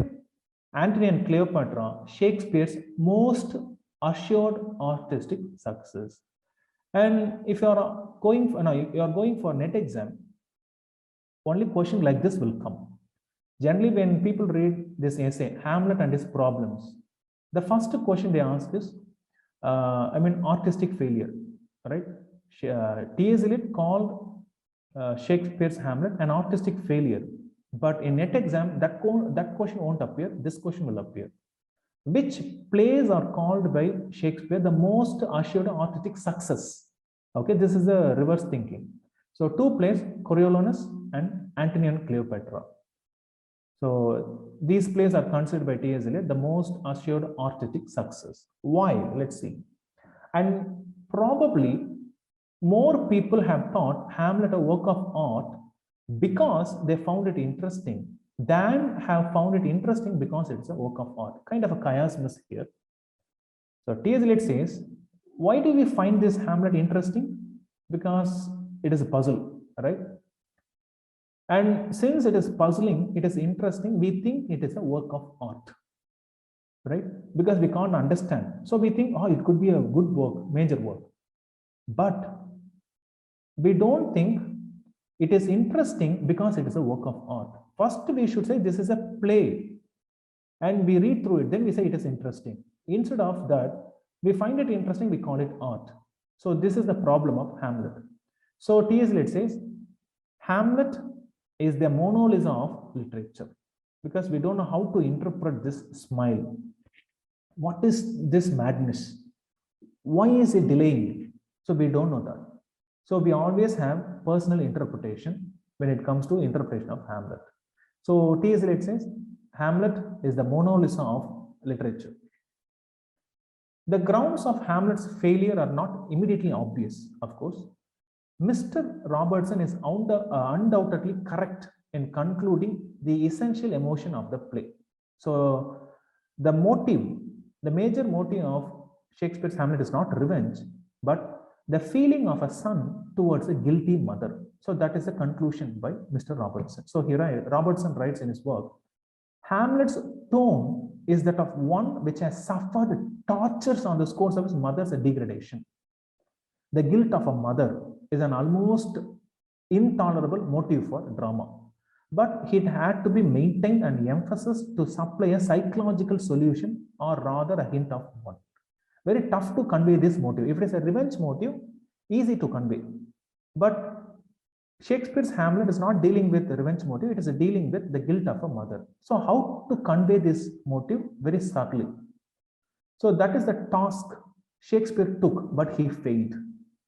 Antony and Cleopatra, Shakespeare's most assured artistic success. And if you are going for net exam, only question like this will come. Generally, when people read this essay, Hamlet and his problems, the first question they ask is, artistic failure, right? T.S. Eliot called Shakespeare's Hamlet an artistic failure, but in net exam that question won't appear. This question will appear. Which plays are called by Shakespeare the most assured artistic success? Okay, this is a reverse thinking. So two plays, Coriolanus and Antony and Cleopatra. So these plays are considered by T.S. Eliot the most assured artistic success. Why? Let's see. And probably more people have thought Hamlet a work of art because they found it interesting than have found it interesting because it's a work of art. Kind of a chiasmus here. So T.S. Eliot says, why do we find this Hamlet interesting? Because it is a puzzle, right? And since it is puzzling, it is interesting, we think it is a work of art, right? Because we can't understand. So we think, oh, it could be a good work, major work. But we don't think it is interesting because it is a work of art. First, we should say this is a play. And we read through it, then we say it is interesting. Instead of that, we find it interesting, we call it art. So this is the problem of Hamlet. So T.S. Eliot says, Hamlet is the Mona Lisa of literature, because we don't know how to interpret this smile. What is this madness? Why is it delaying? So we don't know that. So we always have personal interpretation when it comes to interpretation of Hamlet. So T.S. Eliot says, Hamlet is the Mona Lisa of literature. The grounds of Hamlet's failure are not immediately obvious, of course. Mr. Robertson is undoubtedly correct in concluding the essential emotion of the play. So the major motive of Shakespeare's Hamlet is not revenge, but the feeling of a son towards a guilty mother. So that is the conclusion by Mr. Robertson. So here Robertson writes in his work, Hamlet's tone is that of one which has suffered tortures on the scores of his mother's degradation. The guilt of a mother is an almost intolerable motive for drama, but it had to be maintained and emphasized to supply a psychological solution, or rather a hint of one. Very tough to convey this motive. If it is a revenge motive, easy to convey. But Shakespeare's Hamlet is not dealing with the revenge motive, it is dealing with the guilt of a mother. So how to convey this motive? Very subtly. So that is the task Shakespeare took, but he failed,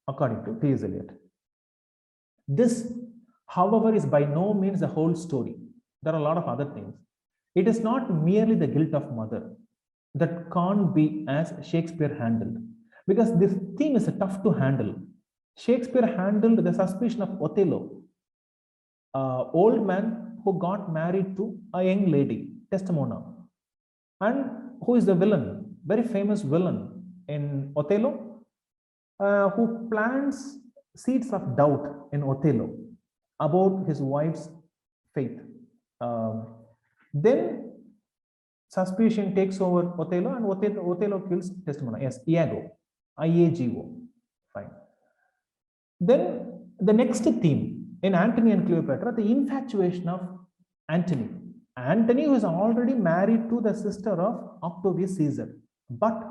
according to T.S. Eliot. This, however, is by no means the whole story. There are a lot of other things. It is not merely the guilt of mother that can't be as Shakespeare handled, because this theme is tough to handle. Shakespeare handled the suspicion of Othello, an old man who got married to a young lady, Desdemona, and who is the villain, very famous villain in Othello, who plants seeds of doubt in Othello about his wife's faith. Then suspicion takes over Othello, and Othello kills Desdemona. Yes, Iago, I-A-G-O. Fine. Then the next theme in Antony and Cleopatra, the infatuation of Antony. Antony was already married to the sister of Octavius Caesar, but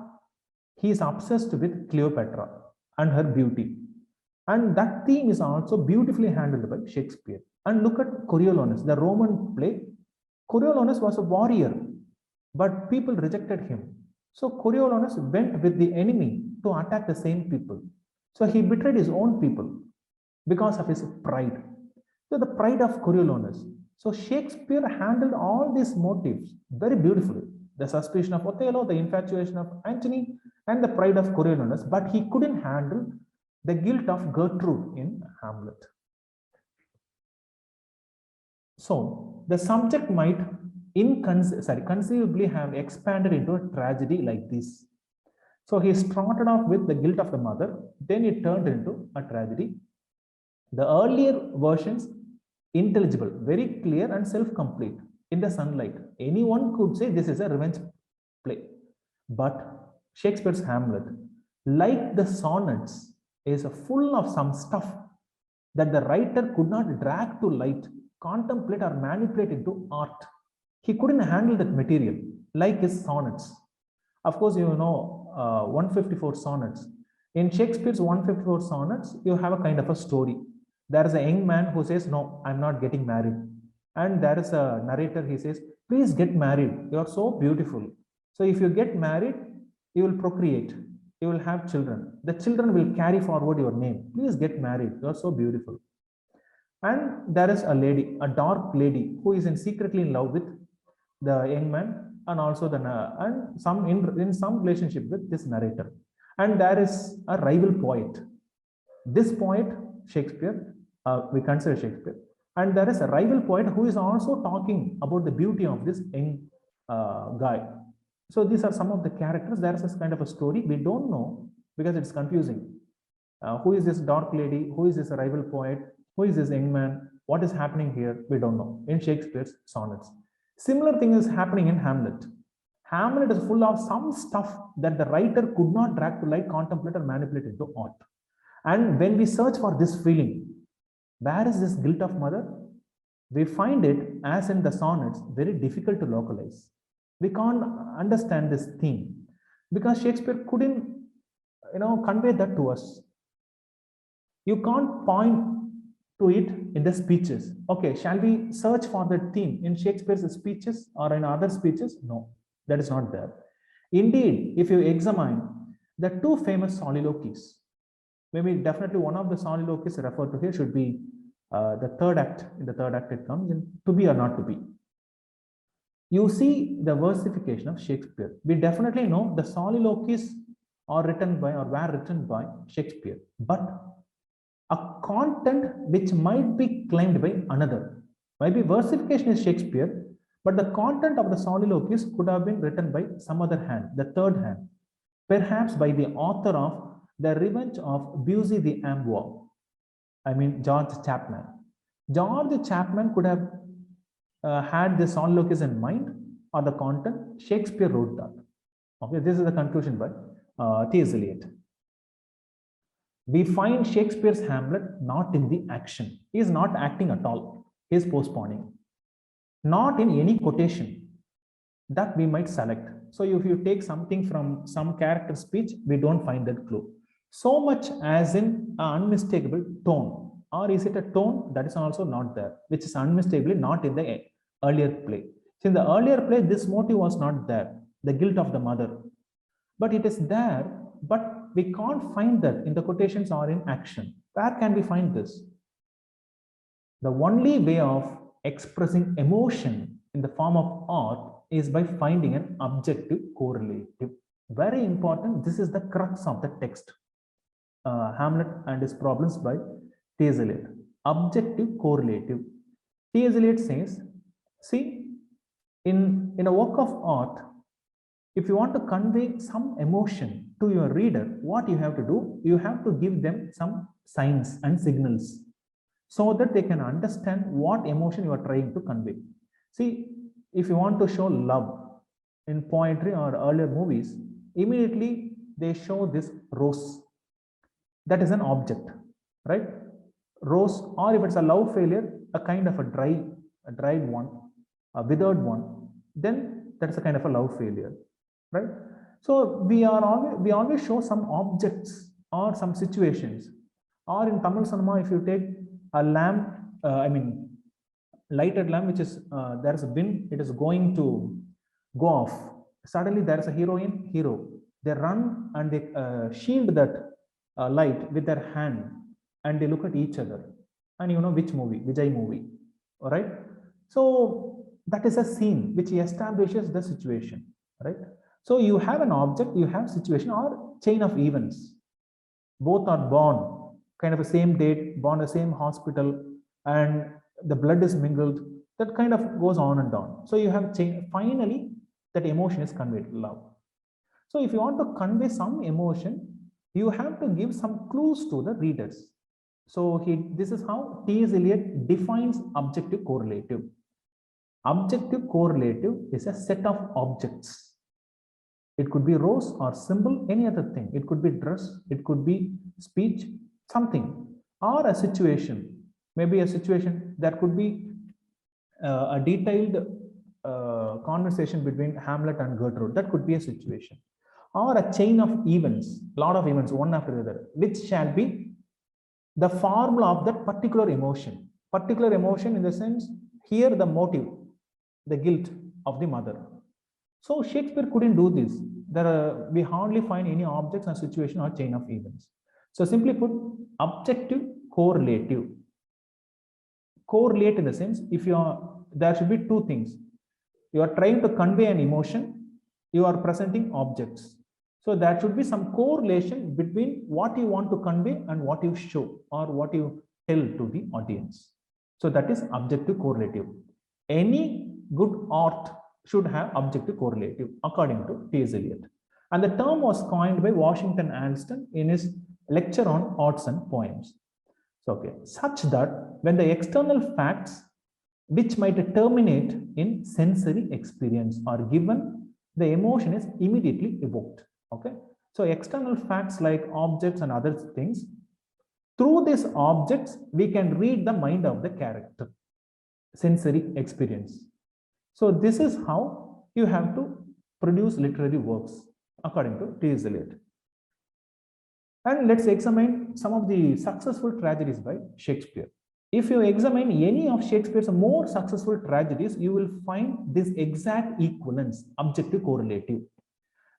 he is obsessed with Cleopatra and her beauty. And that theme is also beautifully handled by Shakespeare. And look at Coriolanus, the Roman play. Coriolanus was a warrior, but people rejected him. So Coriolanus went with the enemy to attack the same people. So he betrayed his own people because of his pride. So the pride of Coriolanus. So Shakespeare handled all these motives very beautifully. The suspicion of Othello, the infatuation of Antony, and the pride of Coriolanus, but he couldn't handle the guilt of Gertrude in Hamlet. So the subject might conceivably have expanded into a tragedy like this. So he started off with the guilt of the mother, then it turned into a tragedy. The earlier versions, intelligible, very clear and self-complete in the sunlight. Anyone could say this is a revenge play. But Shakespeare's Hamlet, like the sonnets, is full of some stuff that the writer could not drag to light, contemplate, or manipulate into art. He couldn't handle that material like his sonnets. Of course, 154 sonnets. In Shakespeare's 154 sonnets, you have a kind of a story. There is a young man who says, no, I'm not getting married. And there is a narrator, he says, please get married. You are so beautiful. So if you get married, you will procreate. You will have children. The children will carry forward your name. Please get married. You are so beautiful. And there is a lady, a dark lady, who is secretly in love with the young man, and also in some relationship with this narrator. And there is a rival poet. This poet, Shakespeare, we consider Shakespeare, and there is a rival poet who is also talking about the beauty of this young guy. So these are some of the characters. There is this kind of a story. We don't know because it's confusing. Who is this dark lady? Who is this rival poet? Who is this young man? What is happening here? We don't know in Shakespeare's sonnets. Similar thing is happening in Hamlet. Hamlet is full of some stuff that the writer could not drag to light, contemplate, or manipulate into art. And when we search for this feeling, where is this guilt of mother? We find it, as in the sonnets, very difficult to localize. We can't understand this theme because Shakespeare couldn't, convey that to us. You can't point to it in the speeches. Okay, shall we search for that theme in Shakespeare's speeches or in other speeches? No, that is not there. Indeed, if you examine the two famous soliloquies, maybe definitely one of the soliloquies referred to here should be the third act. In the third act, it comes in to be or not to be. You see the versification of Shakespeare. We definitely know the soliloquies are written by or were written by Shakespeare, but a content which might be claimed by another. Maybe versification is Shakespeare, but the content of the soliloquies could have been written by some other hand, the third hand, perhaps by the author of The Revenge of Bussy the Amboy. George Chapman. George Chapman could have had the soliloquies in mind or the content. Shakespeare wrote that. Okay, this is the conclusion by T.S. Eliot. We find Shakespeare's Hamlet not in the action. He is not acting at all. He is postponing. Not in any quotation that we might select. So if you take something from some character speech, we don't find that clue. So much as in an unmistakable tone. Or is it a tone that is also not there, which is unmistakably not in the earlier play. So in the earlier play, this motive was not there, the guilt of the mother. But it is there, but we can't find that in the quotations or in action. Where can we find this? The only way of expressing emotion in the form of art is by finding an objective correlative. Very important. This is the crux of the text. Hamlet and his Problems by T.S. Eliot. Objective correlative. T.S. Eliot says, see, in a work of art, if you want to convey some emotion to your reader, what you have to do, you have to give them some signs and signals so that they can understand what emotion you are trying to convey. See, if you want to show love in poetry or earlier movies, immediately they show this rose. That is an object, right? Rose, or if it's a love failure, a kind of a dried one, a withered one, then that's a kind of a love failure, right? So we always show some objects or some situations. Or in Tamil cinema, if you take a lamp, lighted lamp, which is there is a wind, it is going to go off. Suddenly there is a heroine, hero. They run and they shield that light with their hand, and they look at each other. And you know which movie, Vijay movie, all right? So that is a scene which establishes the situation, right? So you have an object, you have situation or chain of events. Both are born kind of the same date, born the same hospital, and the blood is mingled. That kind of goes on and on. So you have chain. Finally, that emotion is conveyed, love. So if you want to convey some emotion, you have to give some clues to the readers. So this is how T.S. Eliot defines objective correlative. Objective correlative is a set of objects. It could be rose or symbol, any other thing. It could be dress, it could be speech, something, or a situation. Maybe a situation that could be a detailed conversation between Hamlet and Gertrude. That could be a situation. Or a chain of events, lot of events, one after the other, which shall be the formula of that particular emotion. Particular emotion in the sense, here the motive, the guilt of the mother. So Shakespeare couldn't do this. We hardly find any objects or situation or chain of events. So simply put, objective correlative. Correlate in the sense, if you are, there should be two things. You are trying to convey an emotion, you are presenting objects. So there should be some correlation between what you want to convey and what you show or what you tell to the audience. So that is objective correlative. Any good art should have objective correlative, according to T.S. Eliot. And the term was coined by Washington Allston in his lecture on arts and poems. So, okay, such that when the external facts which might terminate in sensory experience are given, the emotion is immediately evoked. Okay, so external facts like objects and other things, through these objects we can read the mind of the character, sensory experience. So this is how you have to produce literary works according to T.S. Eliot. And let's examine some of the successful tragedies by Shakespeare. If you examine any of Shakespeare's more successful tragedies, you will find this exact equivalence, objective correlative.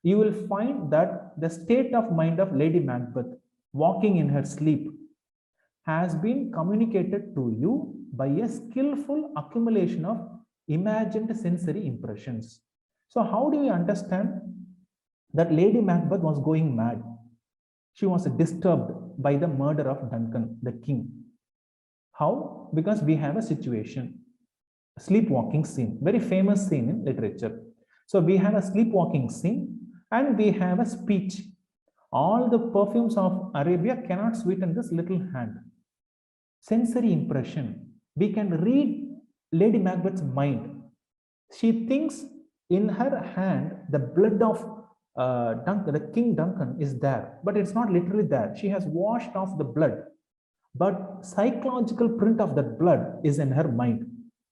You will find that the state of mind of Lady Macbeth walking in her sleep has been communicated to you by a skillful accumulation of imagined sensory impressions. So how do we understand that Lady Macbeth was going mad? She was disturbed by the murder of Duncan, the king. How? Because we have a situation, a sleepwalking scene, very famous scene in literature. So we have a sleepwalking scene and we have a speech. All the perfumes of Arabia cannot sweeten this little hand. Sensory impression. We can read Lady Macbeth's mind. She thinks in her hand the blood of Duncan, the King Duncan is there, but it's not literally there. She has washed off the blood, but psychological print of that blood is in her mind.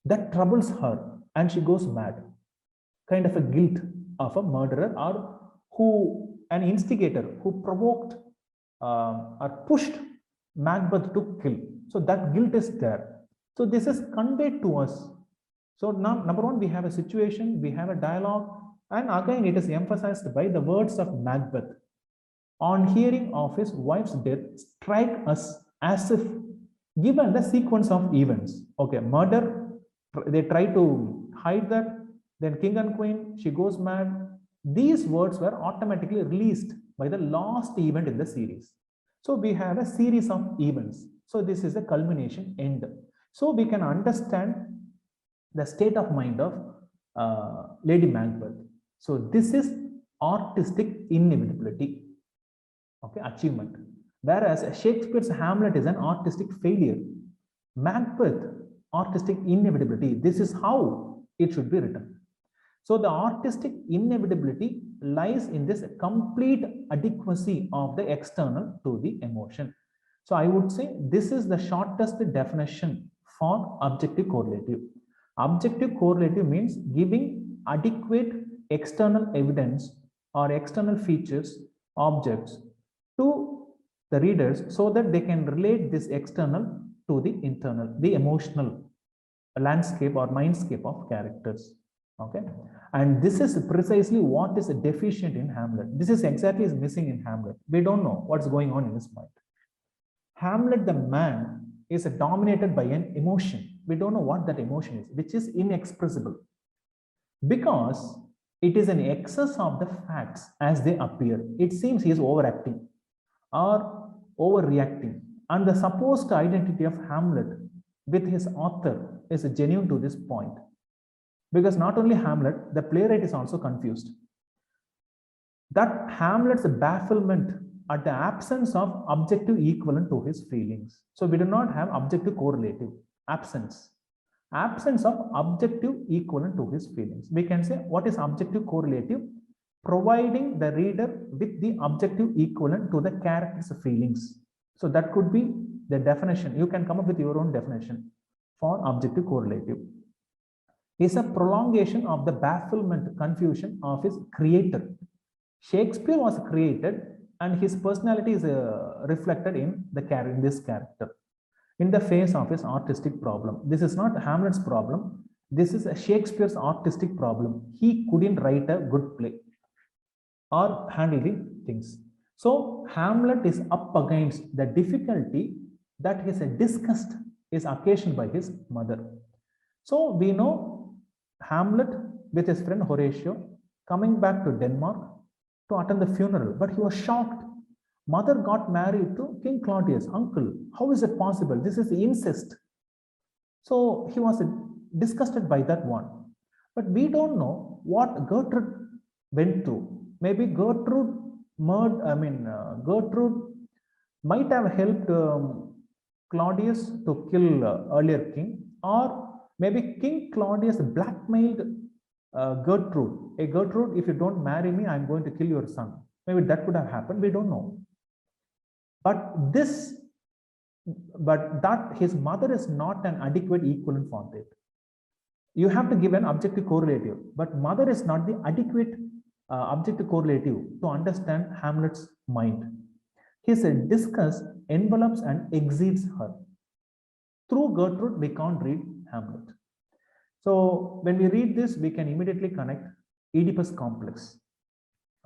That troubles her and she goes mad. Kind of a guilt of a murderer or an instigator who provoked or pushed Macbeth to kill. So that guilt is there. So this is conveyed to us. So now, number one, we have a situation, we have a dialogue, and again it is emphasized by the words of Macbeth. On hearing of his wife's death, strike us as if, given the sequence of events. Okay, murder, they try to hide that, then king and queen, she goes mad. These words were automatically released by the last event in the series. So we have a series of events. So this is a culmination end. So we can understand the state of mind of Lady Macbeth. So this is artistic inevitability, okay, achievement. Whereas Shakespeare's Hamlet is an artistic failure. Macbeth, artistic inevitability. This is how it should be written. So the artistic inevitability lies in this complete adequacy of the external to the emotion. So I would say this is the shortest definition for objective correlative. Objective correlative means giving adequate external evidence or external features, objects to the readers so that they can relate this external to the internal, the emotional landscape or mindscape of characters. Okay, and this is precisely what is deficient in Hamlet. This is exactly is missing in Hamlet. We don't know what's going on in his mind. Hamlet, the man, is dominated by an emotion. We don't know what that emotion is, which is inexpressible, because it is an excess of the facts as they appear. It seems he is overacting or overreacting, and the supposed identity of Hamlet with his author is genuine to this point, because not only Hamlet, the playwright is also confused. That Hamlet's bafflement at the absence of objective equivalent to his feelings. So we do not have objective correlative, absence of objective equivalent to his feelings. We can say, what is objective correlative? Providing the reader with the objective equivalent to the character's feelings. So that could be the definition. You can come up with your own definition for objective correlative. Is a prolongation of the bafflement, confusion of his creator. Shakespeare was created, and his personality is reflected in this character in the face of his artistic problem. This is not Hamlet's problem. This is a Shakespeare's artistic problem. He couldn't write a good play or handle the things. So Hamlet is up against the difficulty that his disgust is occasioned by his mother. So we know Hamlet with his friend Horatio coming back to Denmark to attend the funeral, but he was shocked. Mother got married to King Claudius, uncle. How is it possible? This is incest. So he was disgusted by that one. But we don't know what Gertrude went through. Maybe Gertrude might have helped Claudius to kill earlier king, or maybe King Claudius blackmailed Gertrude. Hey Gertrude, if you don't marry me, I'm going to kill your son. Maybe that could have happened. We don't know. But that his mother is not an adequate equivalent for it. You have to give an objective correlative, but mother is not the adequate objective correlative to understand Hamlet's mind. His disgust envelops and exceeds her. Through Gertrude, we can't read Hamlet. So when we read this, we can immediately connect Oedipus complex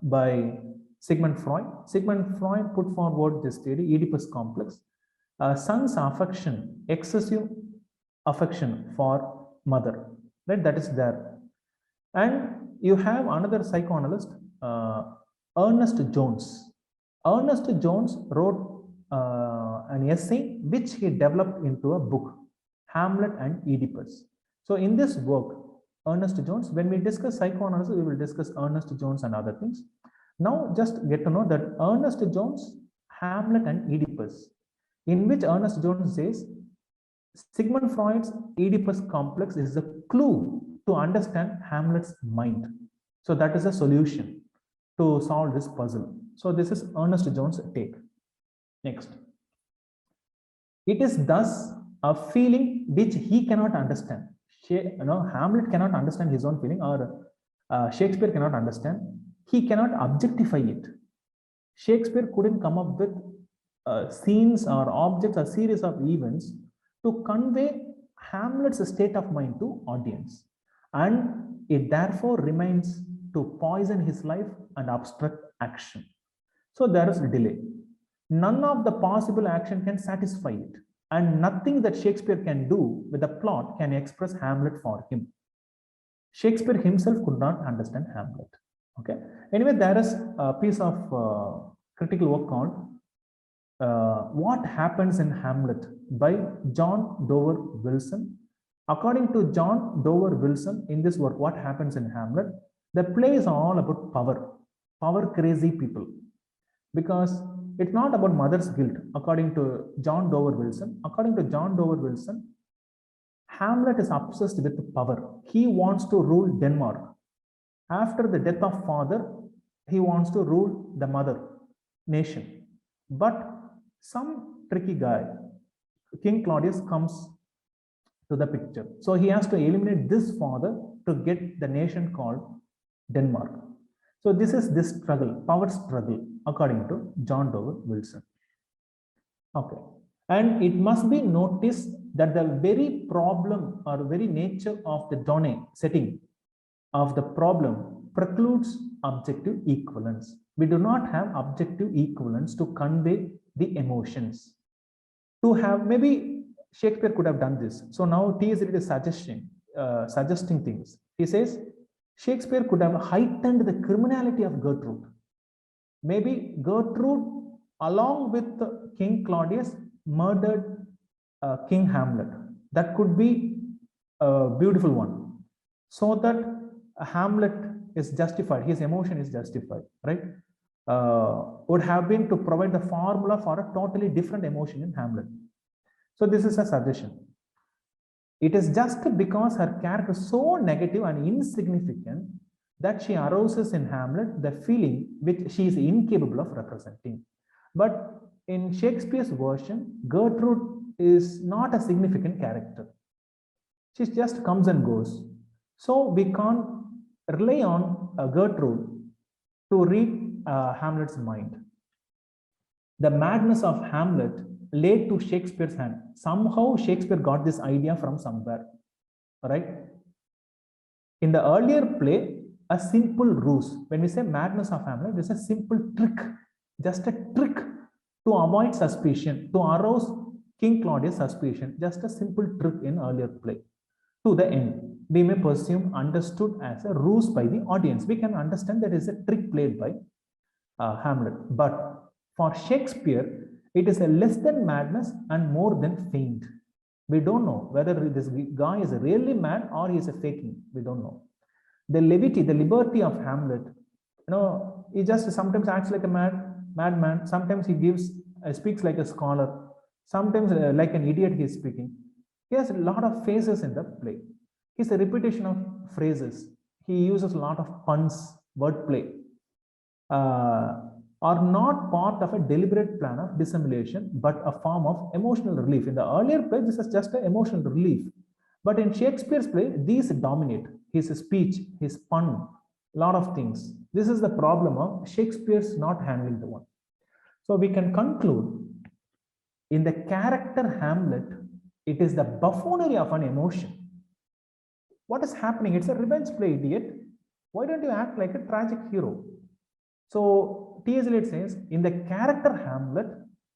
by Sigmund Freud. Sigmund Freud put forward this theory, Oedipus complex. Son's affection, excessive affection for mother, right? That is there. And you have another psychoanalyst, Ernest Jones. Ernest Jones wrote an essay which he developed into a book, Hamlet and Oedipus. So in this work, Ernest Jones, when we discuss psychoanalysis, we will discuss Ernest Jones and other things. Now just get to know that Ernest Jones, Hamlet and Oedipus, in which Ernest Jones says Sigmund Freud's Oedipus complex is a clue to understand Hamlet's mind. So that is a solution to solve this puzzle. So this is Ernest Jones' take. Next. It is thus a feeling which he cannot understand. Hamlet cannot understand his own feeling, or Shakespeare cannot understand. He cannot objectify it. Shakespeare couldn't come up with scenes or objects or series of events to convey Hamlet's state of mind to audience, and it therefore remains to poison his life and obstruct action. So there is a delay. None of the possible action can satisfy it, and nothing that Shakespeare can do with the plot can express Hamlet for him. Shakespeare himself could not understand Hamlet. Okay. Anyway, there is a piece of critical work called What Happens in Hamlet by John Dover Wilson. According to John Dover Wilson, in this work, What Happens in Hamlet, the play is all about power crazy people, because it's not about mother's guilt. According to John Dover Wilson, Hamlet is obsessed with power. He wants to rule Denmark. After the death of father, he wants to rule the mother nation. But some tricky guy, King Claudius, comes to the picture. So he has to eliminate this father to get the nation called Denmark. So this is this struggle, power struggle, according to John Dover Wilson. Okay. And it must be noticed that the very problem or very nature of the Donne setting of the problem precludes objective equivalence. We do not have objective equivalence to convey the emotions. To have, maybe Shakespeare could have done this. So now T.S. Eliot is suggesting things. He says Shakespeare could have heightened the criminality of Gertrude. Maybe Gertrude, along with King Claudius, murdered King Hamlet. That could be a beautiful one. So that Hamlet is justified, his emotion is justified, right? Would have been to provide the formula for a totally different emotion in Hamlet. So this is a suggestion. It is just because her character is so negative and insignificant that she arouses in Hamlet the feeling which she is incapable of representing. But in Shakespeare's version, Gertrude is not a significant character. She just comes and goes. So we can't rely on Gertrude to read Hamlet's mind. The madness of Hamlet laid to Shakespeare's hand. Somehow Shakespeare got this idea from somewhere, right? In the earlier play, a simple ruse. When we say madness of Hamlet, this is a simple trick, just a trick to avoid suspicion, to arouse King Claudius' suspicion, just a simple trick in earlier play. To the end, we may presume understood as a ruse by the audience. We can understand that is a trick played by Hamlet. But for Shakespeare, it is a less than madness and more than feint. We don't know whether this guy is really mad or he is a faking. We don't know. The levity, the liberty of Hamlet, he just sometimes acts like a madman. Sometimes he speaks like a scholar. Sometimes like an idiot he is speaking. He has a lot of phases in the play. He's a repetition of phrases. He uses a lot of puns, wordplay. Are not part of a deliberate plan of dissimulation, but a form of emotional relief. In the earlier play, this is just an emotional relief. But in Shakespeare's play, these dominate. His speech, his pun, a lot of things. This is the problem of Shakespeare's not handling the one. So we can conclude, in the character Hamlet, it is the buffoonery of an emotion. What is happening? It's a revenge play, idiot. Why don't you act like a tragic hero? So T.S. Eliot says, in the character Hamlet,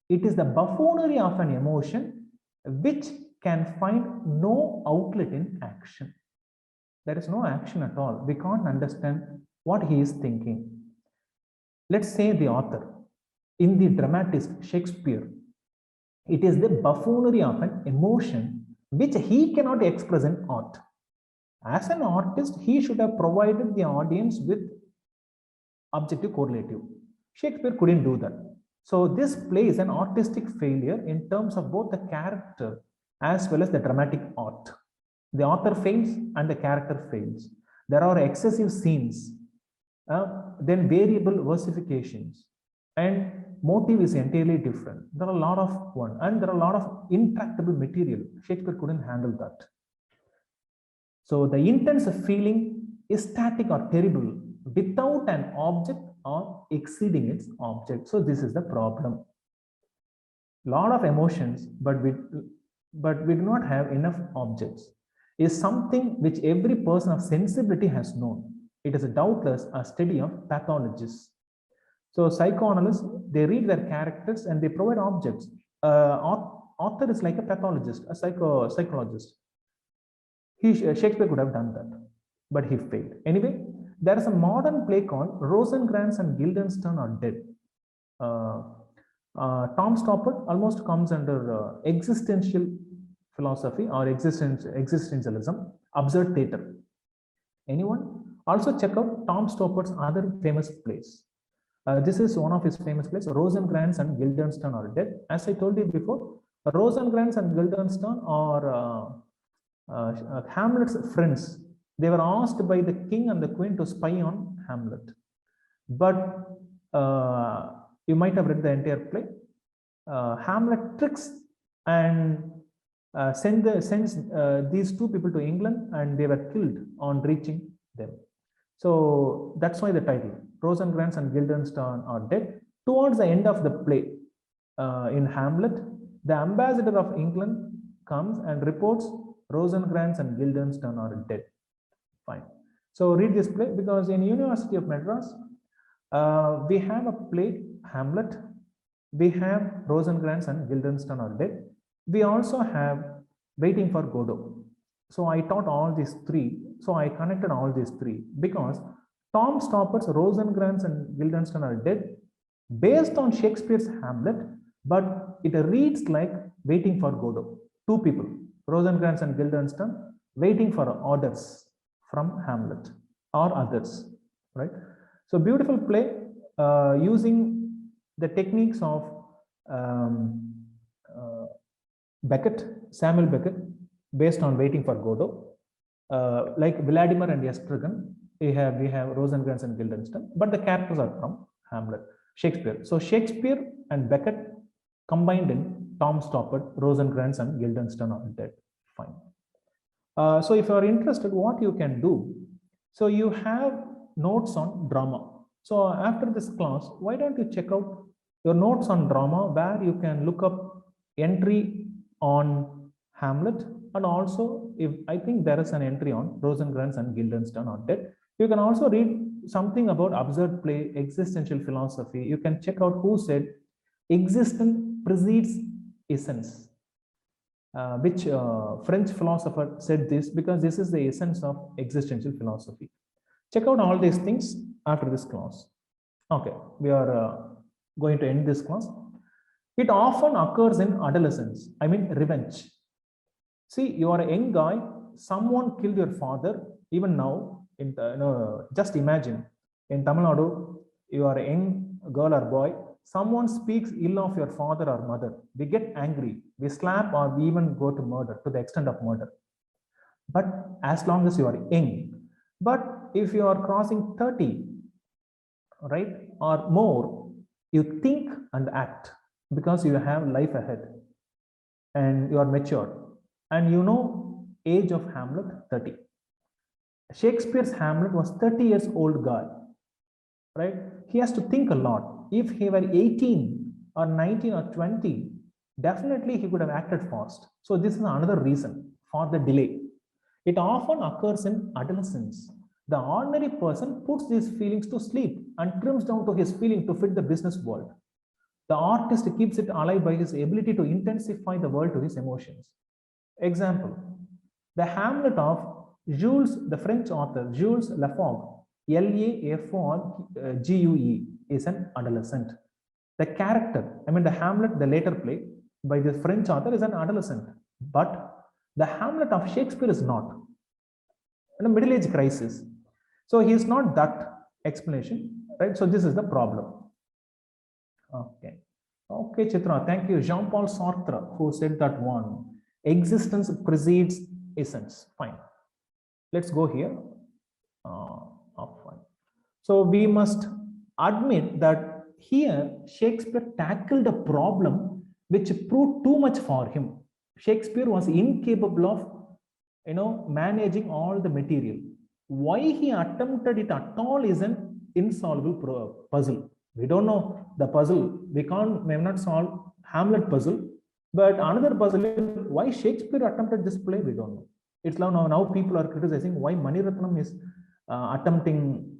it is the buffoonery of an emotion which can find no outlet in action. There is no action at all. We can't understand what he is thinking. Let's say the author, in the dramatist Shakespeare, it is the buffoonery of an emotion which he cannot express in art. As an artist, he should have provided the audience with objective correlative. Shakespeare couldn't do that. So this play is an artistic failure in terms of both the character as well as the dramatic art. The author fails and the character fails. There are excessive scenes, then variable versifications, and motive is entirely different. There are a lot of one, and there are a lot of intractable material. Shakespeare couldn't handle that. So the intense feeling is static or terrible without an object or exceeding its object. So this is the problem. Lot of emotions, but we do not have enough objects, is something which every person of sensibility has known. It is doubtless a study of pathologists. So psychoanalysts, they read their characters and they provide objects. Author is like a pathologist, a psychologist. Shakespeare could have done that, but he failed. Anyway, there is a modern play called Rosencrantz and Guildenstern Are Dead. Tom Stoppard almost comes under existential philosophy or existentialism, absurd theater. Anyone? Also check out Tom Stoppard's other famous plays. This is one of his famous plays, Rosencrantz and Guildenstern Are Dead. As I told you before, Rosencrantz and Guildenstern are Hamlet's friends. They were asked by the king and the queen to spy on Hamlet. But you might have read the entire play. Hamlet tricks and sends these two people to England, and they were killed on reaching them. So that's why the title, Rosencrantz and Guildenstern Are Dead. Towards the end of the play, in Hamlet, the ambassador of England comes and reports Rosencrantz and Guildenstern are dead. Fine. So read this play, because in University of Madras, we have a play, Hamlet. We have Rosencrantz and Guildenstern are dead. We also have Waiting for Godot. So I taught all these three. So I connected all these three because Tom Stopper's Rosencrantz and Guildenstern are dead based on Shakespeare's Hamlet, but it reads like Waiting for Godot. Two people, Rosencrantz and Guildenstern, waiting for orders from Hamlet or others, right? So beautiful play using the techniques of Beckett, Samuel Beckett, based on Waiting for Godot, like Vladimir and Estragon. We have Rosencrantz and Guildenstern, but the characters are from Hamlet, Shakespeare. So Shakespeare and Beckett combined in Tom Stoppard, Rosencrantz and Guildenstern are dead. Fine. So if you are interested, what you can do, so you have notes on drama. So after this class, why don't you check out your notes on drama, where you can look up entry on Hamlet, and also if I think there is an entry on Rosencrantz and Guildenstern are dead. You can also read something about absurd play, existential philosophy. You can check out who said existence precedes essence. Which French philosopher said this, because this is the essence of existential philosophy. Check out all these things after this class. Okay, we are going to end this class. It often occurs in adolescence, I mean revenge. See, you are a young guy, someone killed your father. Even now, just imagine, in Tamil Nadu, you are a young girl or boy, someone speaks ill of your father or mother. We get angry, we slap, or we even go to murder, to the extent of murder. But as long as you are young. But if you are crossing 30, right, or more, you think and act because you have life ahead and you are mature. And you know, age of Hamlet, 30. Shakespeare's Hamlet was 30 years old guy, right? He has to think a lot. If he were 18 or 19 or 20, definitely he could have acted fast. So this is another reason for the delay. It often occurs in adolescence. The ordinary person puts these feelings to sleep and trims down to his feeling to fit the business world. The artist keeps it alive by his ability to intensify the world to his emotions. Example, the Hamlet of Jules, the French author Jules Lafog, Lafogue, is an adolescent. The character, I mean the Hamlet, the later play by the French author, is an adolescent. But the Hamlet of Shakespeare is not. In a middle-age crisis. So he is not that explanation, right? So this is the problem. Okay. Okay, Chitra, thank you. Jean-Paul Sartre, who said that one. Existence precedes essence. Fine. Let's go here. Fine. So we must admit that here Shakespeare tackled a problem which proved too much for him. Shakespeare was incapable of managing all the material. Why he attempted it at all is an insolvable puzzle. We don't know the puzzle. We may not solve Hamlet puzzle. But another puzzle is why Shakespeare attempted this play, we don't know. It's now people are criticizing why Mani Ratnam is attempting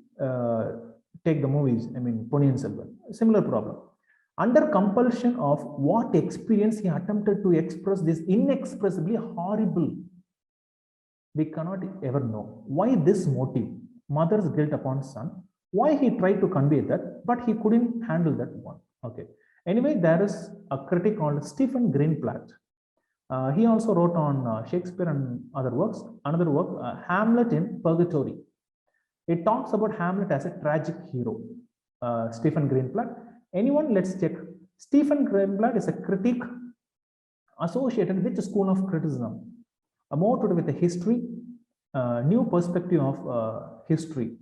take the movies, I mean Ponniyin Selvan. Similar problem. Under compulsion of what experience he attempted to express this inexpressibly horrible. We cannot ever know why this motive, mother's guilt upon son, why he tried to convey that, but he couldn't handle that one. Okay. Anyway, there is a critic called Stephen Greenblatt. He also wrote on Shakespeare and other works. Another work, Hamlet in Purgatory. It talks about Hamlet as a tragic hero. Stephen Greenblatt. Anyone? Let's check. Stephen Greenblatt is a critic associated with the school of criticism. More to do with the history, new perspective of history.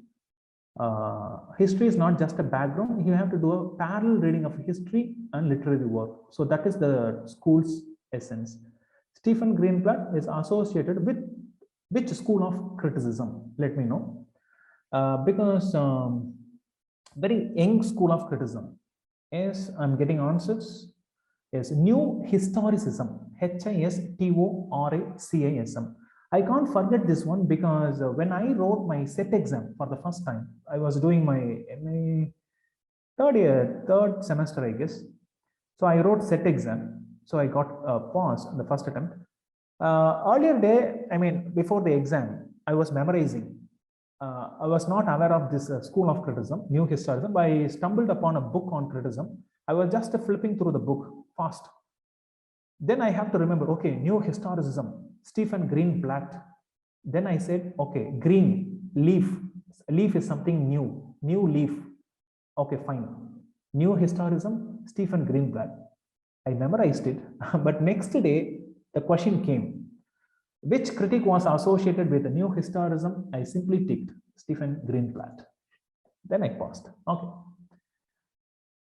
History is not just a background. You have to do a parallel reading of history and literary work. So that is the school's essence. Stephen Greenblatt is associated with which school of criticism? Let me know. Because very young school of criticism is, I'm getting answers, is new historicism, HISTORICISM. I can't forget this one because when I wrote my set exam for the first time, I was doing my MA third semester, I guess. So I wrote set exam. So I got paused in the first attempt. Earlier day, I mean, before the exam, I was memorizing. I was not aware of this school of criticism, new historicism. I stumbled upon a book on criticism. I was just flipping through the book fast. Then I have to remember, okay, new historicism, Stephen Greenblatt. Then I said, okay, green, leaf. Leaf is something new leaf. Okay, fine. New historicism, Stephen Greenblatt. I memorized it, but next day the question came. Which critic was associated with the new historicism? I simply ticked Stephen Greenblatt. Then I passed. Okay.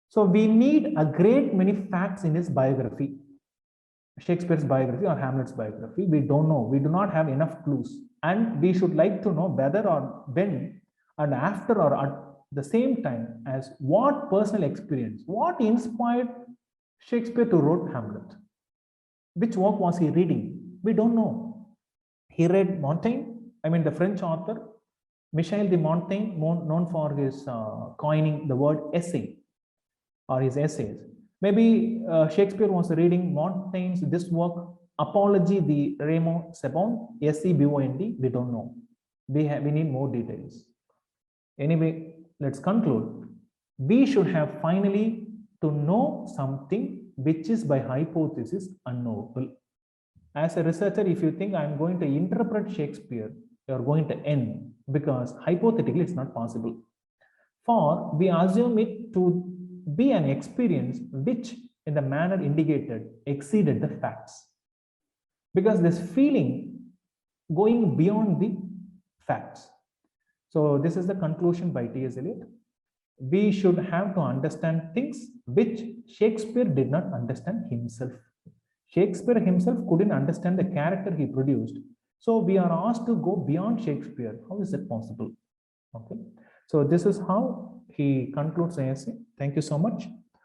So we need a great many facts in his biography. Shakespeare's biography or Hamlet's biography. We don't know. We do not have enough clues. And we should like to know whether or when and after or at the same time as what personal experience, what inspired Shakespeare to write Hamlet. Which work was he reading? We don't know. He read Montaigne, I mean the French author, Michel de Montaigne, known for his coining the word essay or his essays. Maybe Shakespeare was reading Montaigne's this work, Apology de Raymond Sebon, SEBOND, we don't know. We need more details. Anyway, let's conclude. We should have finally to know something which is by hypothesis unknowable. As a researcher, if you think I'm going to interpret Shakespeare, you're going to end because hypothetically it's not possible. For we assume it to be an experience which, in the manner indicated, exceeded the facts. Because this feeling going beyond the facts. So this is the conclusion by T.S. Eliot. We should have to understand things which Shakespeare did not understand himself. Shakespeare himself couldn't understand the character he produced. So we are asked to go beyond Shakespeare. How is that possible? Okay. So this is how he concludes the essay. Thank you so much.